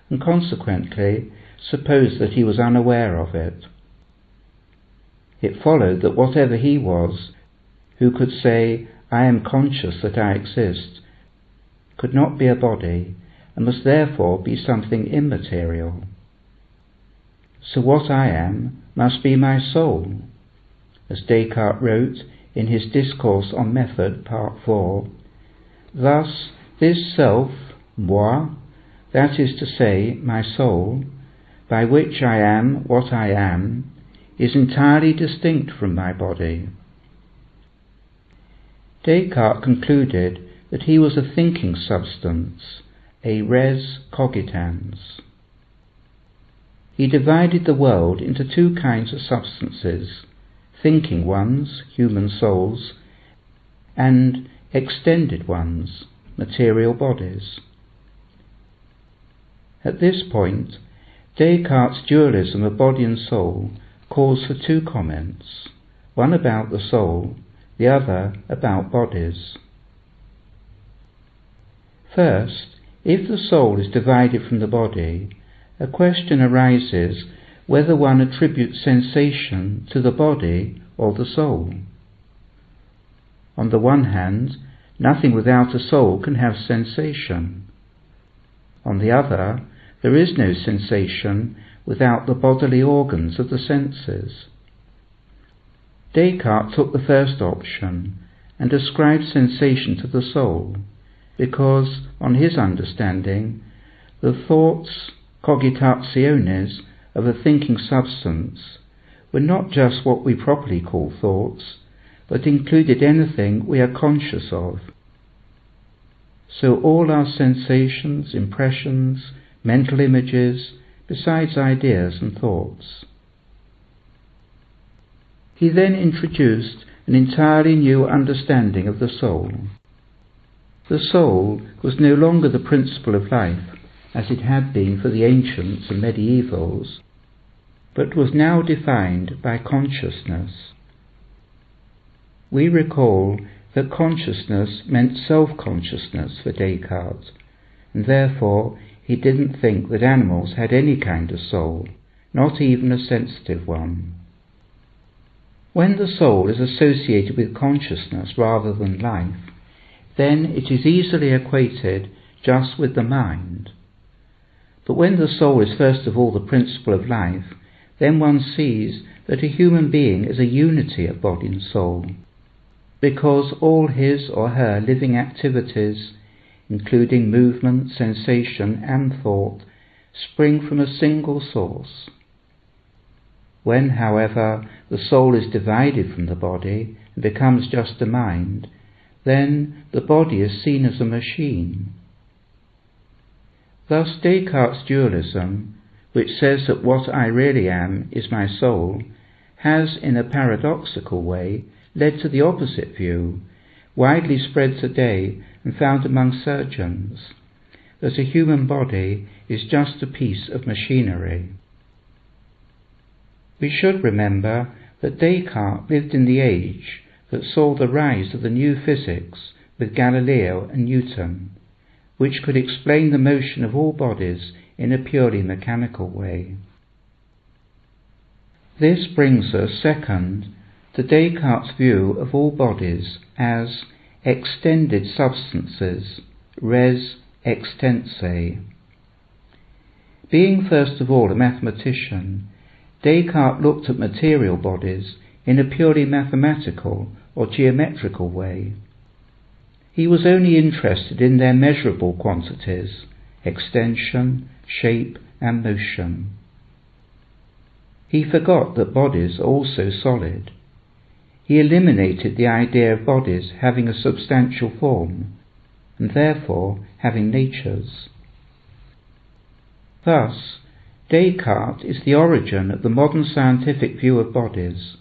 and consequently supposed that he was unaware of it. It followed that whatever he was, who could say, I am conscious that I exist, could not be a body, and must therefore be something immaterial. So what I am must be my soul. As Descartes wrote in his Discourse on Method, Part 4, thus this self, moi, that is to say, my soul, by which I am what I am, is entirely distinct from my body. Descartes concluded that he was a thinking substance, a res cogitans. He divided the world into 2 kinds of substances, thinking ones, human souls, and extended ones, material bodies. At this point, Descartes' dualism of body and soul calls for 2 comments, one about the soul, the other about bodies. First, if the soul is divided from the body, a question arises whether one attributes sensation to the body or the soul. On the one hand, nothing without a soul can have sensation. On the other, there is no sensation without the bodily organs of the senses. Descartes took the first option and ascribed sensation to the soul, because, on his understanding, the thoughts, cogitationes, of a thinking substance were not just what we properly call thoughts, but included anything we are conscious of. So all our sensations, impressions, mental images, besides ideas and thoughts. He then introduced an entirely new understanding of the soul. The soul was no longer the principle of life, as it had been for the ancients and medievals, but was now defined by consciousness. We recall that consciousness meant self-consciousness for Descartes, and therefore he didn't think that animals had any kind of soul, not even a sensitive one. When the soul is associated with consciousness rather than life, then it is easily equated just with the mind. But when the soul is first of all the principle of life, then one sees that a human being is a unity of body and soul, because all his or her living activities, including movement, sensation and thought, spring from a single source. When, however, the soul is divided from the body and becomes just a mind, then the body is seen as a machine. Thus Descartes' dualism, which says that what I really am is my soul, has, in a paradoxical way, led to the opposite view, widely spread today and found among surgeons, that a human body is just a piece of machinery. We should remember that Descartes lived in the age that saw the rise of the new physics with Galileo and Newton, which could explain the motion of all bodies in a purely mechanical way. This brings us, second, to Descartes' view of all bodies as extended substances, res extensae. Being first of all a mathematician, Descartes looked at material bodies in a purely mathematical or geometrical way. He was only interested in their measurable quantities, extension, shape and motion. He forgot that bodies are also solid. He eliminated the idea of bodies having a substantial form, and therefore having natures. Thus, Descartes is the origin of the modern scientific view of bodies,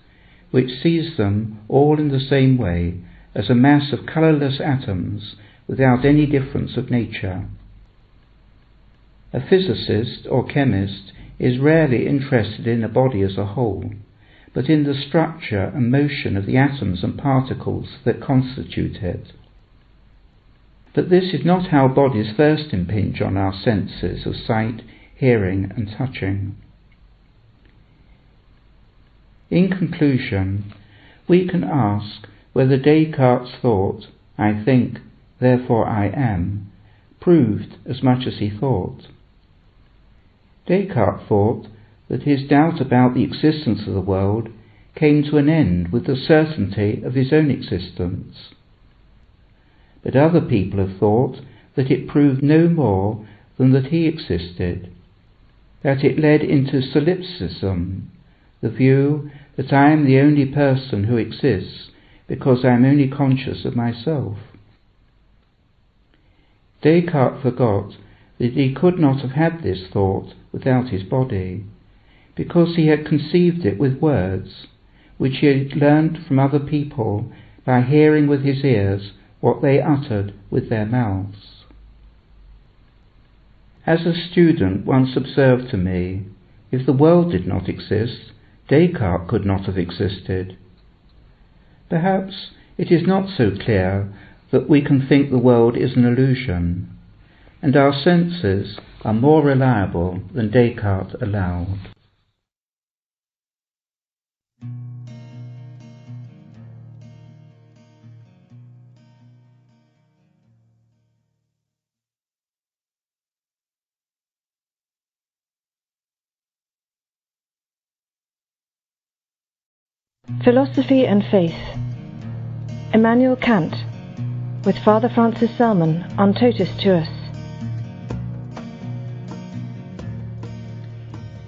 which sees them all in the same way as a mass of colourless atoms without any difference of nature. A physicist or chemist is rarely interested in a body as a whole, but in the structure and motion of the atoms and particles that constitute it. But this is not how bodies first impinge on our senses of sight, hearing and touching. In conclusion, we can ask whether Descartes' thought, I think, therefore I am, proved as much as he thought. Descartes thought that his doubt about the existence of the world came to an end with the certainty of his own existence. But other people have thought that it proved no more than that he existed, that it led into solipsism, the view that I am the only person who exists because I am only conscious of myself. Descartes forgot that he could not have had this thought without his body, because he had conceived it with words, which he had learnt from other people by hearing with his ears what they uttered with their mouths. As a student once observed to me, if the world did not exist, Descartes could not have existed. Perhaps it is not so clear that we can think the world is an illusion, and our senses are more reliable than Descartes allowed. Philosophy and Faith. Immanuel Kant, with Father Francis Salmon on Totus Tuus.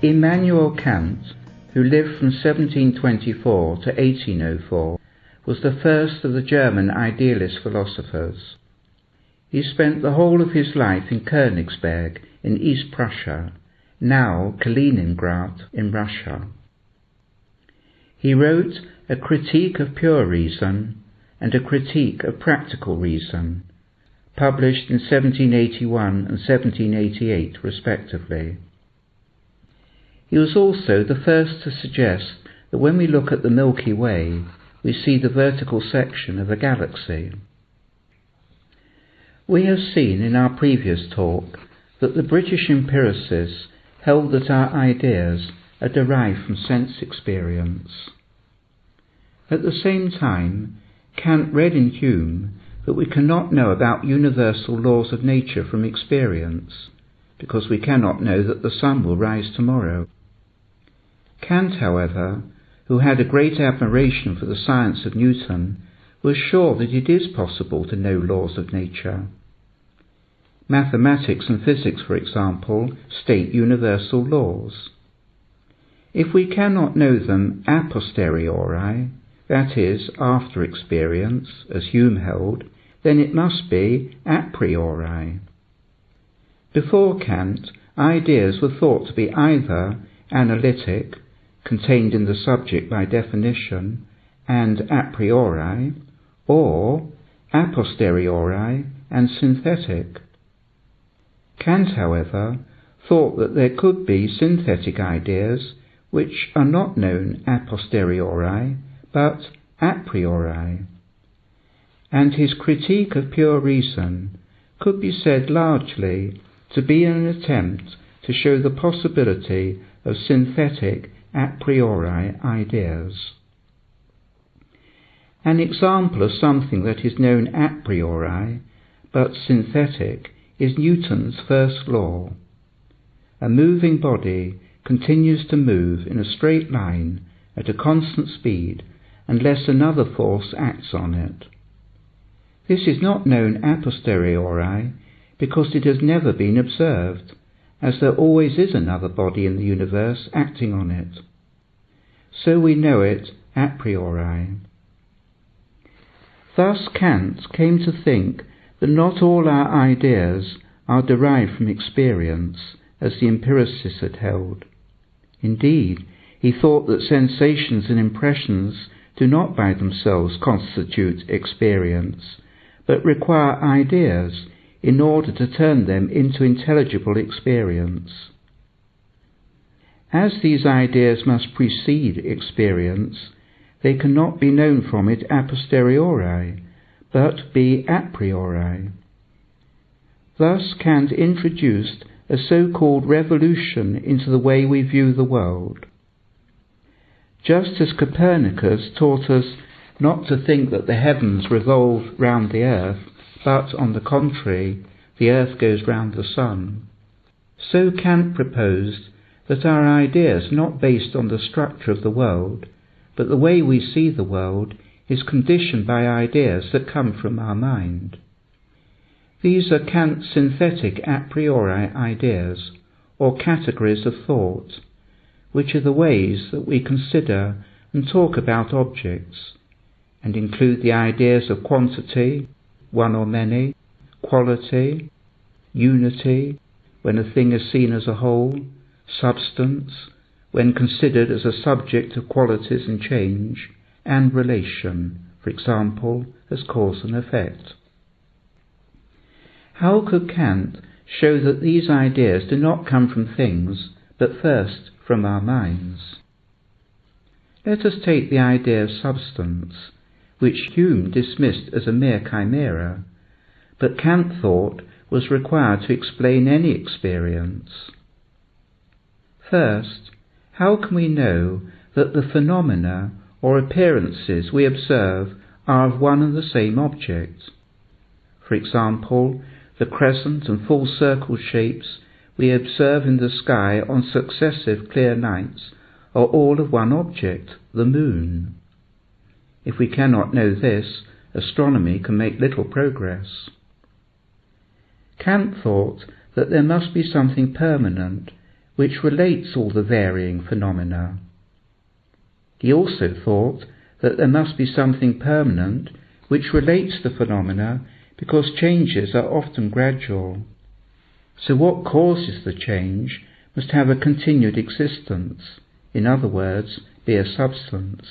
Immanuel Kant, who lived from 1724 to 1804, was the first of the German idealist philosophers. He spent the whole of his life in Königsberg in East Prussia, now Kaliningrad in Russia. He wrote a Critique of Pure Reason and a Critique of Practical Reason, published in 1781 and 1788 respectively. He was also the first to suggest that when we look at the Milky Way, we see the vertical section of a galaxy. We have seen in our previous talk that the British empiricists held that our ideas are derived from sense experience. At the same time, Kant read in Hume that we cannot know about universal laws of nature from experience, because we cannot know that the sun will rise tomorrow. Kant, however, who had a great admiration for the science of Newton, was sure that it is possible to know laws of nature. Mathematics and physics, for example, state universal laws. If we cannot know them a posteriori, that is, after experience, as Hume held, then it must be a priori. Before Kant, ideas were thought to be either analytic, contained in the subject by definition, and a priori, or a posteriori and synthetic. Kant, however, thought that there could be synthetic ideas which are not known a posteriori, but a priori. And his critique of pure reason could be said largely to be an attempt to show the possibility of synthetic a priori ideas. An example of something that is known a priori, but synthetic, is Newton's first law. A moving body continues to move in a straight line at a constant speed unless another force acts on it. This is not known a posteriori because it has never been observed, as there always is another body in the universe acting on it. So we know it a priori. Thus Kant came to think that not all our ideas are derived from experience, as the empiricists had held. Indeed, he thought that sensations and impressions do not by themselves constitute experience, but require ideas in order to turn them into intelligible experience. As these ideas must precede experience, they cannot be known from it a posteriori, but be a priori. Thus Kant introduced a so-called revolution into the way we view the world. Just as Copernicus taught us not to think that the heavens revolve round the earth, but, on the contrary, the earth goes round the sun, so Kant proposed that our ideas are not based on the structure of the world, but the way we see the world is conditioned by ideas that come from our mind. These are Kant's synthetic a priori ideas, or categories of thought, which are the ways that we consider and talk about objects, and include the ideas of quantity, one or many, quality, unity, when a thing is seen as a whole, substance, when considered as a subject of qualities and change, and relation, for example, as cause and effect. How could Kant show that these ideas do not come from things, but first from our minds? Let us take the idea of substance, which Hume dismissed as a mere chimera, but Kant thought was required to explain any experience. First, how can we know that the phenomena or appearances we observe are of one and the same object? For example, the crescent and full circle shapes we observe in the sky on successive clear nights are all of one object, the moon. If we cannot know this, astronomy can make little progress. Kant thought that there must be something permanent which relates all the varying phenomena. He also thought that there must be something permanent which relates the phenomena because changes are often gradual. So what causes the change must have a continued existence, in other words, be a substance.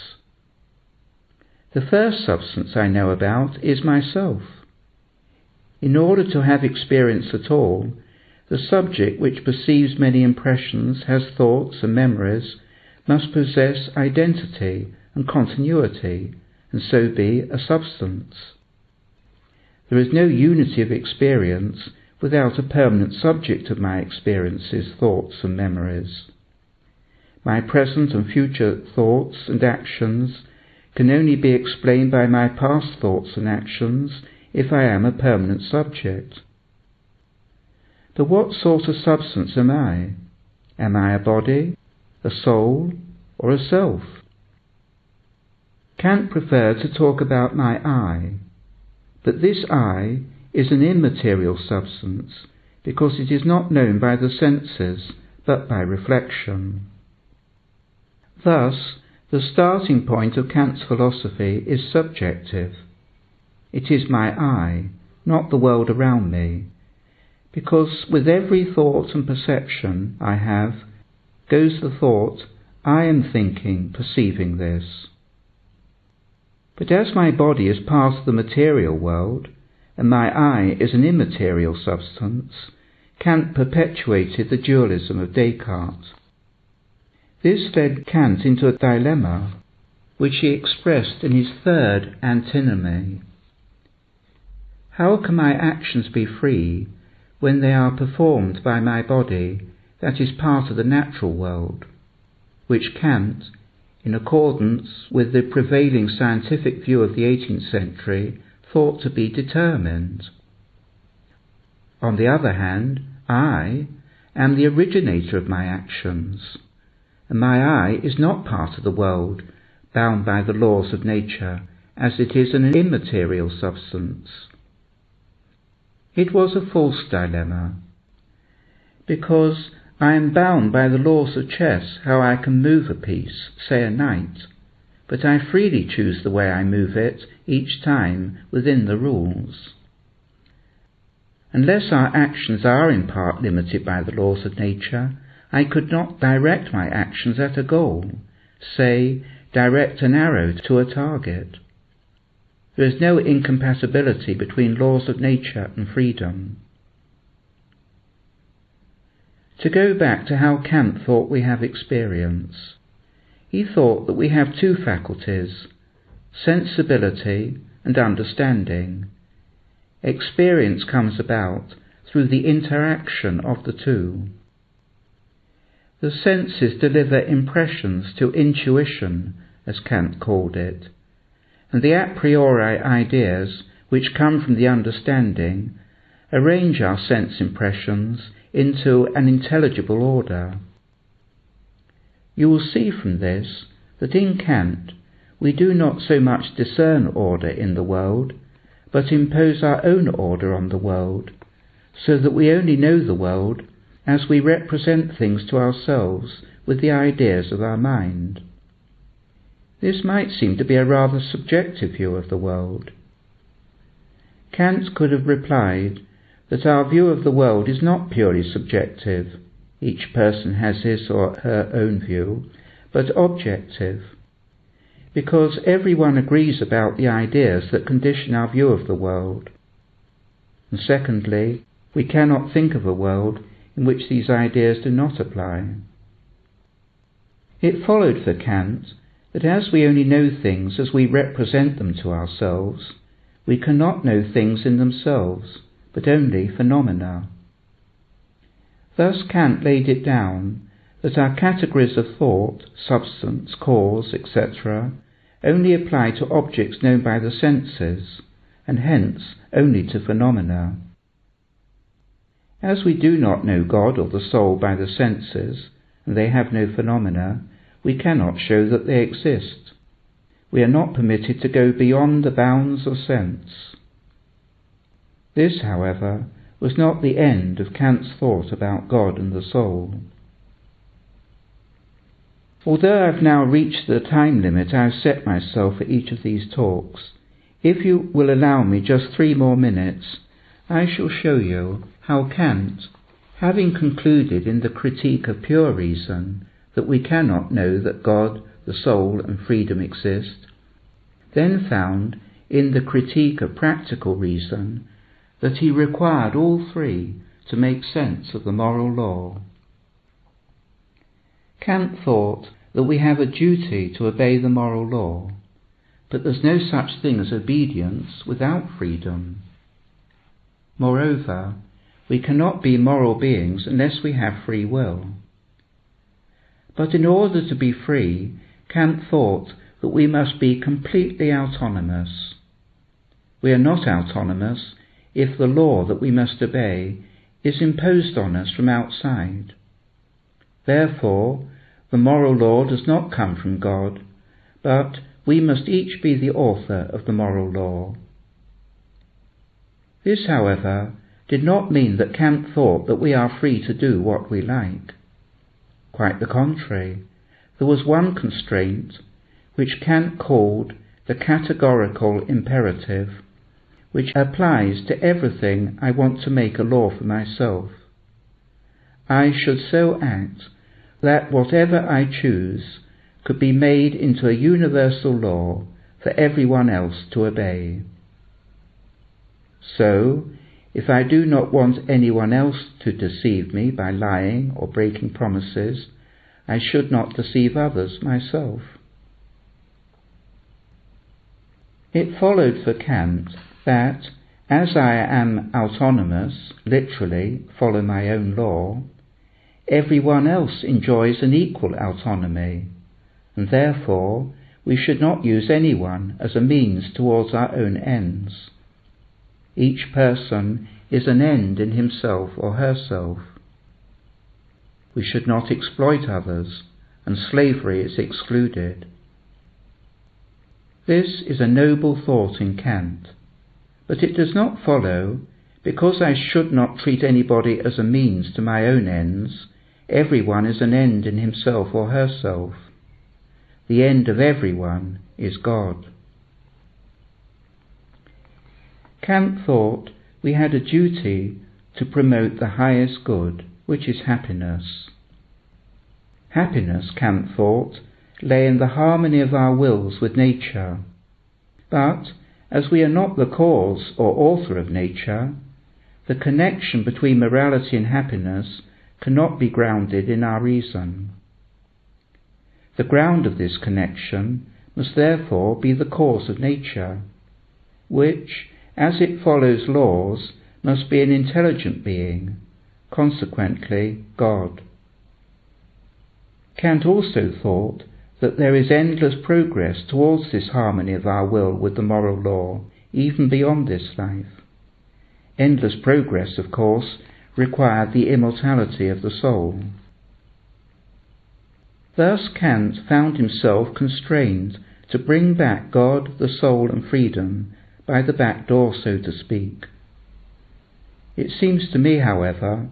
The first substance I know about is myself. In order to have experience at all, the subject which perceives many impressions, has thoughts and memories, must possess identity and continuity, and so be a substance. There is no unity of experience without a permanent subject of my experiences, thoughts and memories. My present and future thoughts and actions can only be explained by my past thoughts and actions if I am a permanent subject. But what sort of substance am I? Am I a body, a soul, or a self? Kant preferred to talk about my I, but this I is an immaterial substance because it is not known by the senses but by reflection. Thus, the starting point of Kant's philosophy is subjective. It is my I, not the world around me, because with every thought and perception I have goes the thought, I am thinking, perceiving this. But as my body is part of the material world, and my I is an immaterial substance, Kant perpetuated the dualism of Descartes. This led Kant into a dilemma, which he expressed in his third antinomy. How can my actions be free when they are performed by my body that is part of the natural world, which Kant, in accordance with the prevailing scientific view of the 18th century, thought to be determined? On the other hand, I am the originator of my actions, and my I is not part of the world, bound by the laws of nature, as it is an immaterial substance. It was a false dilemma, because I am bound by the laws of chess how I can move a piece, say a knight, but I freely choose the way I move it each time within the rules. Unless our actions are in part limited by the laws of nature, I could not direct my actions at a goal, say, direct an arrow to a target. There is no incompatibility between laws of nature and freedom. To go back to how Kant thought we have experience, he thought that we have two faculties, sensibility and understanding. Experience comes about through the interaction of the two. The senses deliver impressions to intuition, as Kant called it, and the a priori ideas, which come from the understanding, arrange our sense impressions into an intelligible order. You will see from this that in Kant we do not so much discern order in the world, but impose our own order on the world, so that we only know the world as we represent things to ourselves with the ideas of our mind. This might seem to be a rather subjective view of the world. Kant could have replied that our view of the world is not purely subjective, each person has his or her own view, but objective, because everyone agrees about the ideas that condition our view of the world. And secondly, we cannot think of a world in which these ideas do not apply. It followed for Kant that as we only know things as we represent them to ourselves, we cannot know things in themselves, but only phenomena. Thus Kant laid it down that our categories of thought, substance, cause, etc., only apply to objects known by the senses, and hence only to phenomena. As we do not know God or the soul by the senses, and they have no phenomena, we cannot show that they exist. We are not permitted to go beyond the bounds of sense. This, however, was not the end of Kant's thought about God and the soul. Although I have now reached the time limit I have set myself for each of these talks, if you will allow me just 3 more minutes, I shall show you how Kant, having concluded in the Critique of Pure Reason that we cannot know that God, the soul and freedom exist, then found in the Critique of Practical Reason that he required all 3 to make sense of the moral law. Kant thought that we have a duty to obey the moral law, but there's no such thing as obedience without freedom. Moreover, we cannot be moral beings unless we have free will. But in order to be free, Kant thought that we must be completely autonomous. We are not autonomous if the law that we must obey is imposed on us from outside. Therefore, the moral law does not come from God, but we must each be the author of the moral law. This, however, did not mean that Kant thought that we are free to do what we like. Quite the contrary, there was one constraint, which Kant called the categorical imperative, which applies to everything I want to make a law for myself. I should so act that whatever I choose could be made into a universal law for everyone else to obey. So, if I do not want anyone else to deceive me by lying or breaking promises, I should not deceive others myself. It followed for Kant that, as I am autonomous, literally follow my own law, everyone else enjoys an equal autonomy, and therefore we should not use anyone as a means towards our own ends. Each person is an end in himself or herself. We should not exploit others, and slavery is excluded. This is a noble thought in Kant, but it does not follow, because I should not treat anybody as a means to my own ends, everyone is an end in himself or herself. The end of everyone is God. Kant thought we had a duty to promote the highest good, which is happiness. Happiness, Kant thought, lay in the harmony of our wills with nature. But, as we are not the cause or author of nature, the connection between morality and happiness cannot be grounded in our reason. The ground of this connection must therefore be the cause of nature, which, as it follows laws, must be an intelligent being, consequently God. Kant also thought that there is endless progress towards this harmony of our will with the moral law, even beyond this life. Endless progress, of course, required the immortality of the soul. Thus Kant found himself constrained to bring back God, the soul and freedom by the back door, so to speak. It seems to me, however,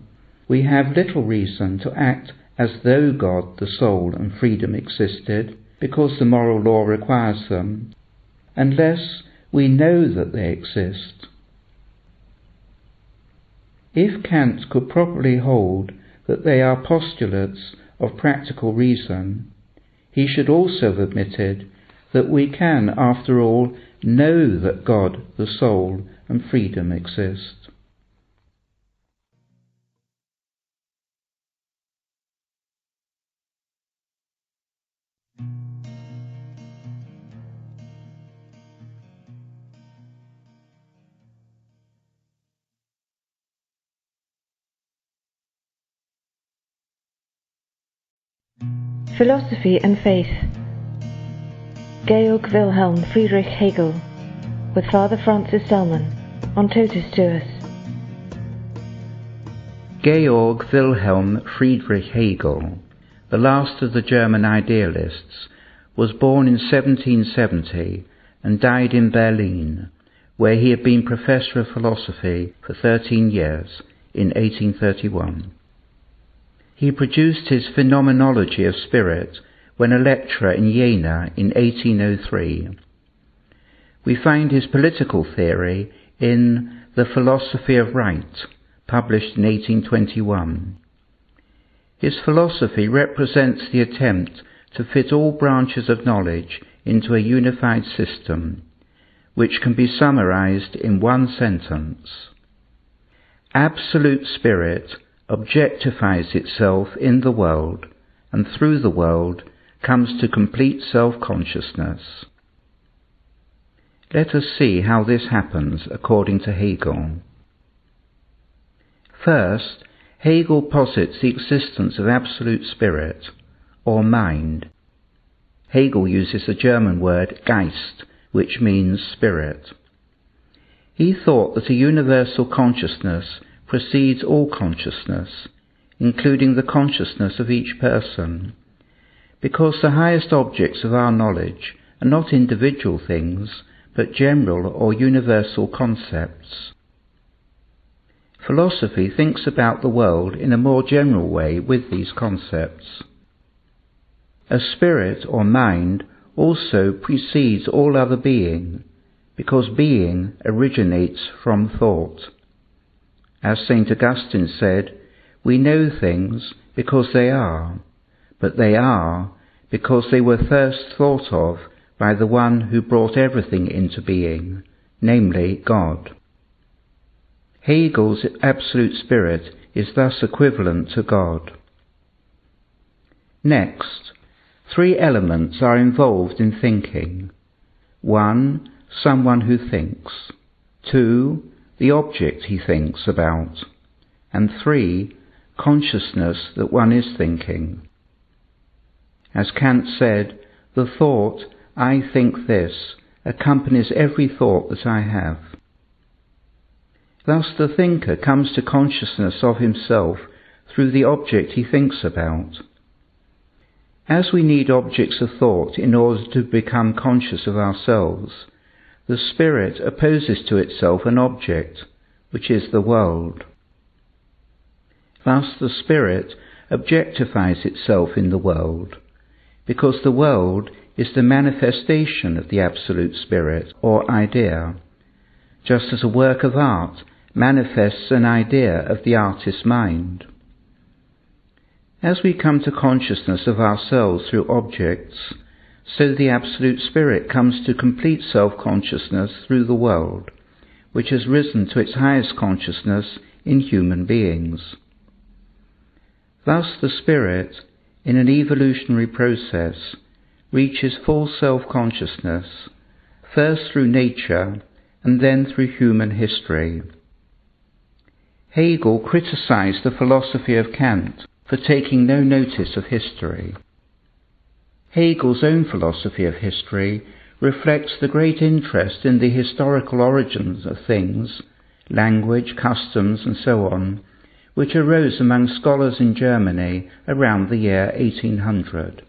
we have little reason to act as though God, the soul and freedom existed, because the moral law requires them, unless we know that they exist. If Kant could properly hold that they are postulates of practical reason, he should also have admitted that we can, after all, know that God, the soul, and freedom exist. Philosophy and Faith. Georg Wilhelm Friedrich Hegel, with Father Francis Salmon, on Totus Tuus. Georg Wilhelm Friedrich Hegel, the last of the German idealists, was born in 1770 and died in Berlin, where he had been professor of philosophy for 13 years, in 1831. He produced his Phenomenology of Spirit when a lecturer in Jena in 1803. We find his political theory in The Philosophy of Right, published in 1821. His philosophy represents the attempt to fit all branches of knowledge into a unified system, which can be summarized in one sentence. Absolute Spirit objectifies itself in the world, and through the world comes to complete self-consciousness. Let us see how this happens according to Hegel. First, Hegel posits the existence of absolute spirit, or mind. Hegel uses the German word Geist, which means spirit. He thought that a universal consciousness precedes all consciousness, including the consciousness of each person, because the highest objects of our knowledge are not individual things, but general or universal concepts. Philosophy thinks about the world in a more general way with these concepts. A spirit or mind also precedes all other being, because being originates from thought. As St. Augustine said, we know things because they are, but they are because they were first thought of by the one who brought everything into being, namely God. Hegel's absolute spirit is thus equivalent to God. Next, three elements are involved in thinking. 1. Someone who thinks. 2. The object he thinks about. And 3. Consciousness that one is thinking. As Kant said, the thought, I think this, accompanies every thought that I have. Thus the thinker comes to consciousness of himself through the object he thinks about. As we need objects of thought in order to become conscious of ourselves, the spirit opposes to itself an object, which is the world. Thus the spirit objectifies itself in the world, because the world is the manifestation of the absolute spirit or idea, just as a work of art manifests an idea of the artist's mind. As we come to consciousness of ourselves through objects, so the absolute spirit comes to complete self-consciousness through the world, which has risen to its highest consciousness in human beings. Thus the spirit, in an evolutionary process, reaches full self-consciousness, first through nature and then through human history. Hegel criticized the philosophy of Kant for taking no notice of history. Hegel's own philosophy of history reflects the great interest in the historical origins of things, language, customs, and so on, which arose among scholars in Germany around the year 1800.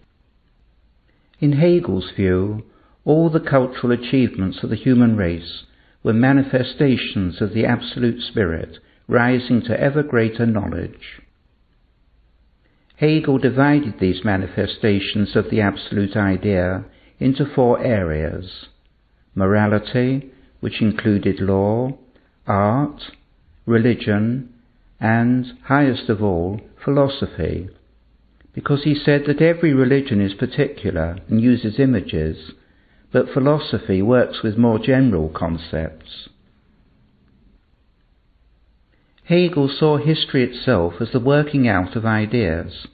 In Hegel's view, all the cultural achievements of the human race were manifestations of the absolute spirit rising to ever greater knowledge. Hegel divided these manifestations of the absolute idea into 4 areas: morality, which included law, art, religion, and, highest of all, philosophy, because he said that every religion is particular and uses images, but philosophy works with more general concepts. Hegel saw history itself as the working out of ideas,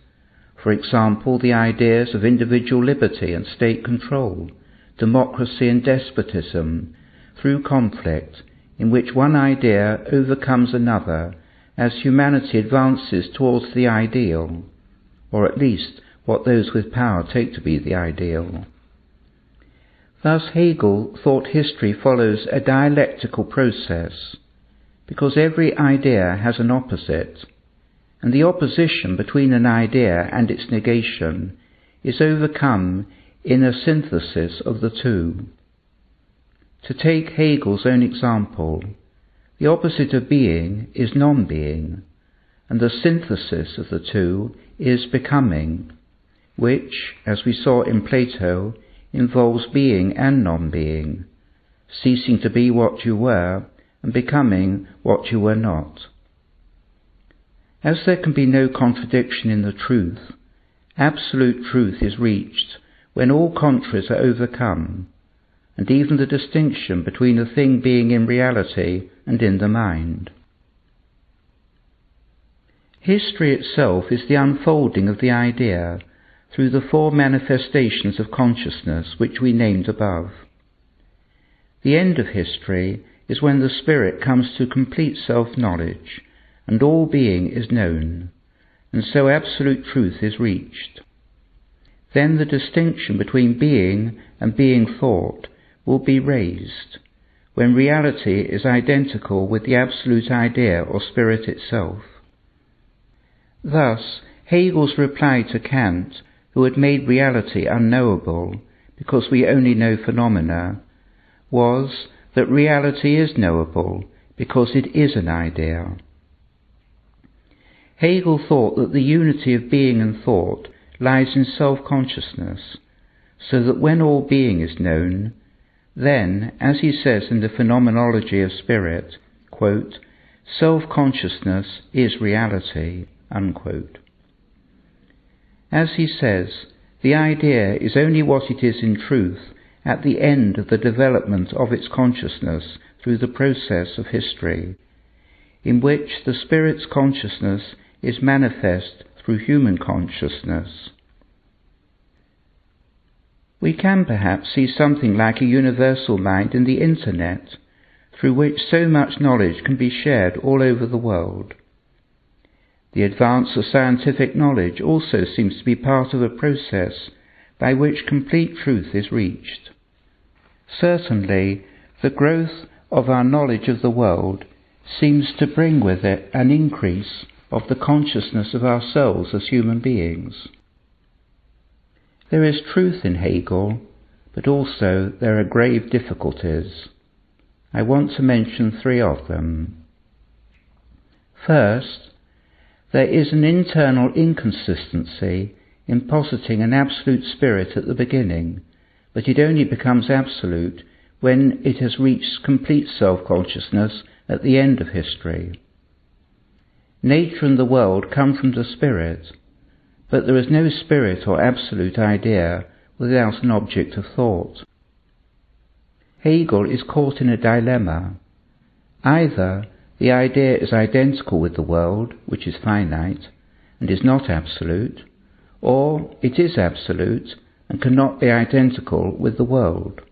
for example, the ideas of individual liberty and state control, democracy and despotism, through conflict, in which one idea overcomes another as humanity advances towards the ideal, or at least what those with power take to be the ideal. Thus Hegel thought history follows a dialectical process, because every idea has an opposite, and the opposition between an idea and its negation is overcome in a synthesis of the two. To take Hegel's own example, the opposite of being is non-being, and the synthesis of the two is becoming, which, as we saw in Plato, involves being and non-being, ceasing to be what you were and becoming what you were not. As there can be no contradiction in the truth, absolute truth is reached when all contraries are overcome, and even the distinction between a thing being in reality and in the mind. History itself is the unfolding of the idea through the 4 manifestations of consciousness which we named above. The end of history is when the spirit comes to complete self-knowledge, and all being is known, and so absolute truth is reached. Then the distinction between being and being thought will be raised, when reality is identical with the absolute idea or spirit itself. Thus, Hegel's reply to Kant, who had made reality unknowable because we only know phenomena, was that reality is knowable because it is an idea. Hegel thought that the unity of being and thought lies in self-consciousness, so that when all being is known, then, as he says in the Phenomenology of Spirit, quote, self-consciousness is reality, unquote. As he says, the idea is only what it is in truth at the end of the development of its consciousness through the process of history, in which the spirit's consciousness is manifest through human consciousness. We can perhaps see something like a universal mind in the Internet, through which so much knowledge can be shared all over the world. The advance of scientific knowledge also seems to be part of a process by which complete truth is reached. Certainly, the growth of our knowledge of the world seems to bring with it an increase of the consciousness of ourselves as human beings. There is truth in Hegel, but also there are grave difficulties. I want to mention 3 of them. First, there is an internal inconsistency in positing an absolute spirit at the beginning, but it only becomes absolute when it has reached complete self-consciousness at the end of history. Nature and the world come from the spirit, but there is no spirit or absolute idea without an object of thought. Hegel is caught in a dilemma. Either the idea is identical with the world, which is finite, and is not absolute, or it is absolute and cannot be identical with the world.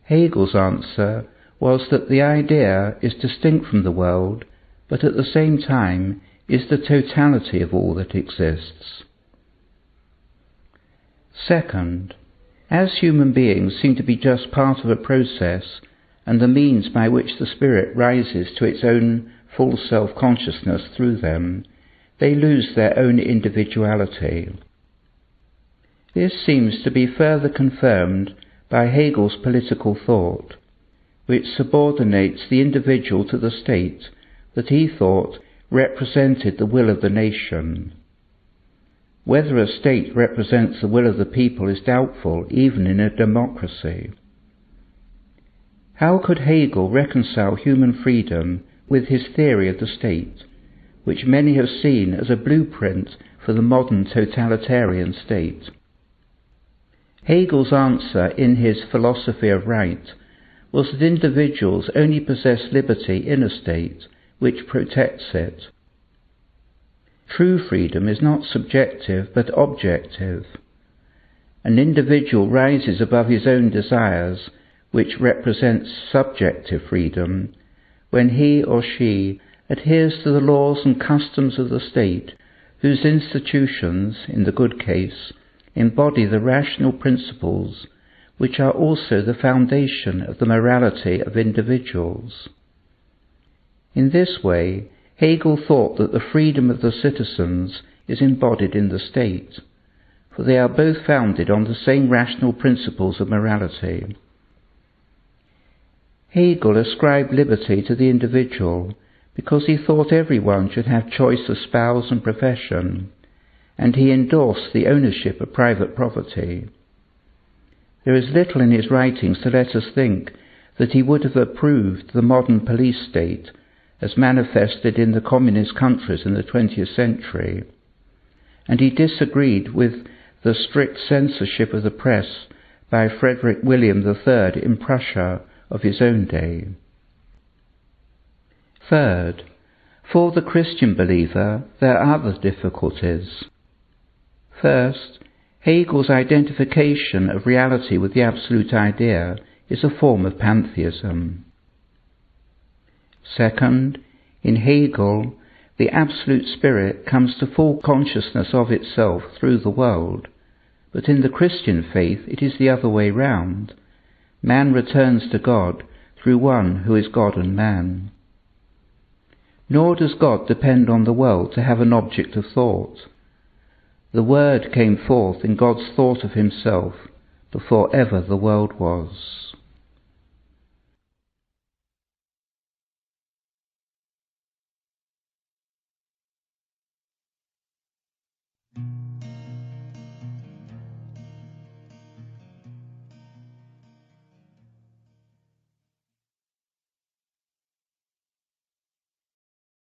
Hegel's answer was that the idea is distinct from the world, but at the same time is the totality of all that exists. Second, as human beings seem to be just part of a process and the means by which the spirit rises to its own full self-consciousness through them, they lose their own individuality. This seems to be further confirmed by Hegel's political thought, which subordinates the individual to the state that he thought represented the will of the nation. Whether a state represents the will of the people is doubtful, even in a democracy. How could Hegel reconcile human freedom with his theory of the state, which many have seen as a blueprint for the modern totalitarian state? Hegel's answer in his Philosophy of Right was that individuals only possess liberty in a state which protects it. True freedom is not subjective but objective. An individual rises above his own desires, which represents subjective freedom, when he or she adheres to the laws and customs of the state, whose institutions, in the good case, embody the rational principles which are also the foundation of the morality of individuals. In this way, Hegel thought that the freedom of the citizens is embodied in the state, for they are both founded on the same rational principles of morality. Hegel ascribed liberty to the individual because he thought everyone should have choice of spouse and profession, and he endorsed the ownership of private property. There is little in his writings to let us think that he would have approved the modern police state as manifested in the communist countries in the 20th century, and he disagreed with the strict censorship of the press by Frederick William III in Prussia of his own day. Third, for the Christian believer there are other difficulties. First, Hegel's identification of reality with the absolute idea is a form of pantheism. Second, in Hegel, the Absolute Spirit comes to full consciousness of itself through the world, but in the Christian faith it is the other way round. Man returns to God through one who is God and man. Nor does God depend on the world to have an object of thought. The Word came forth in God's thought of himself before ever the world was.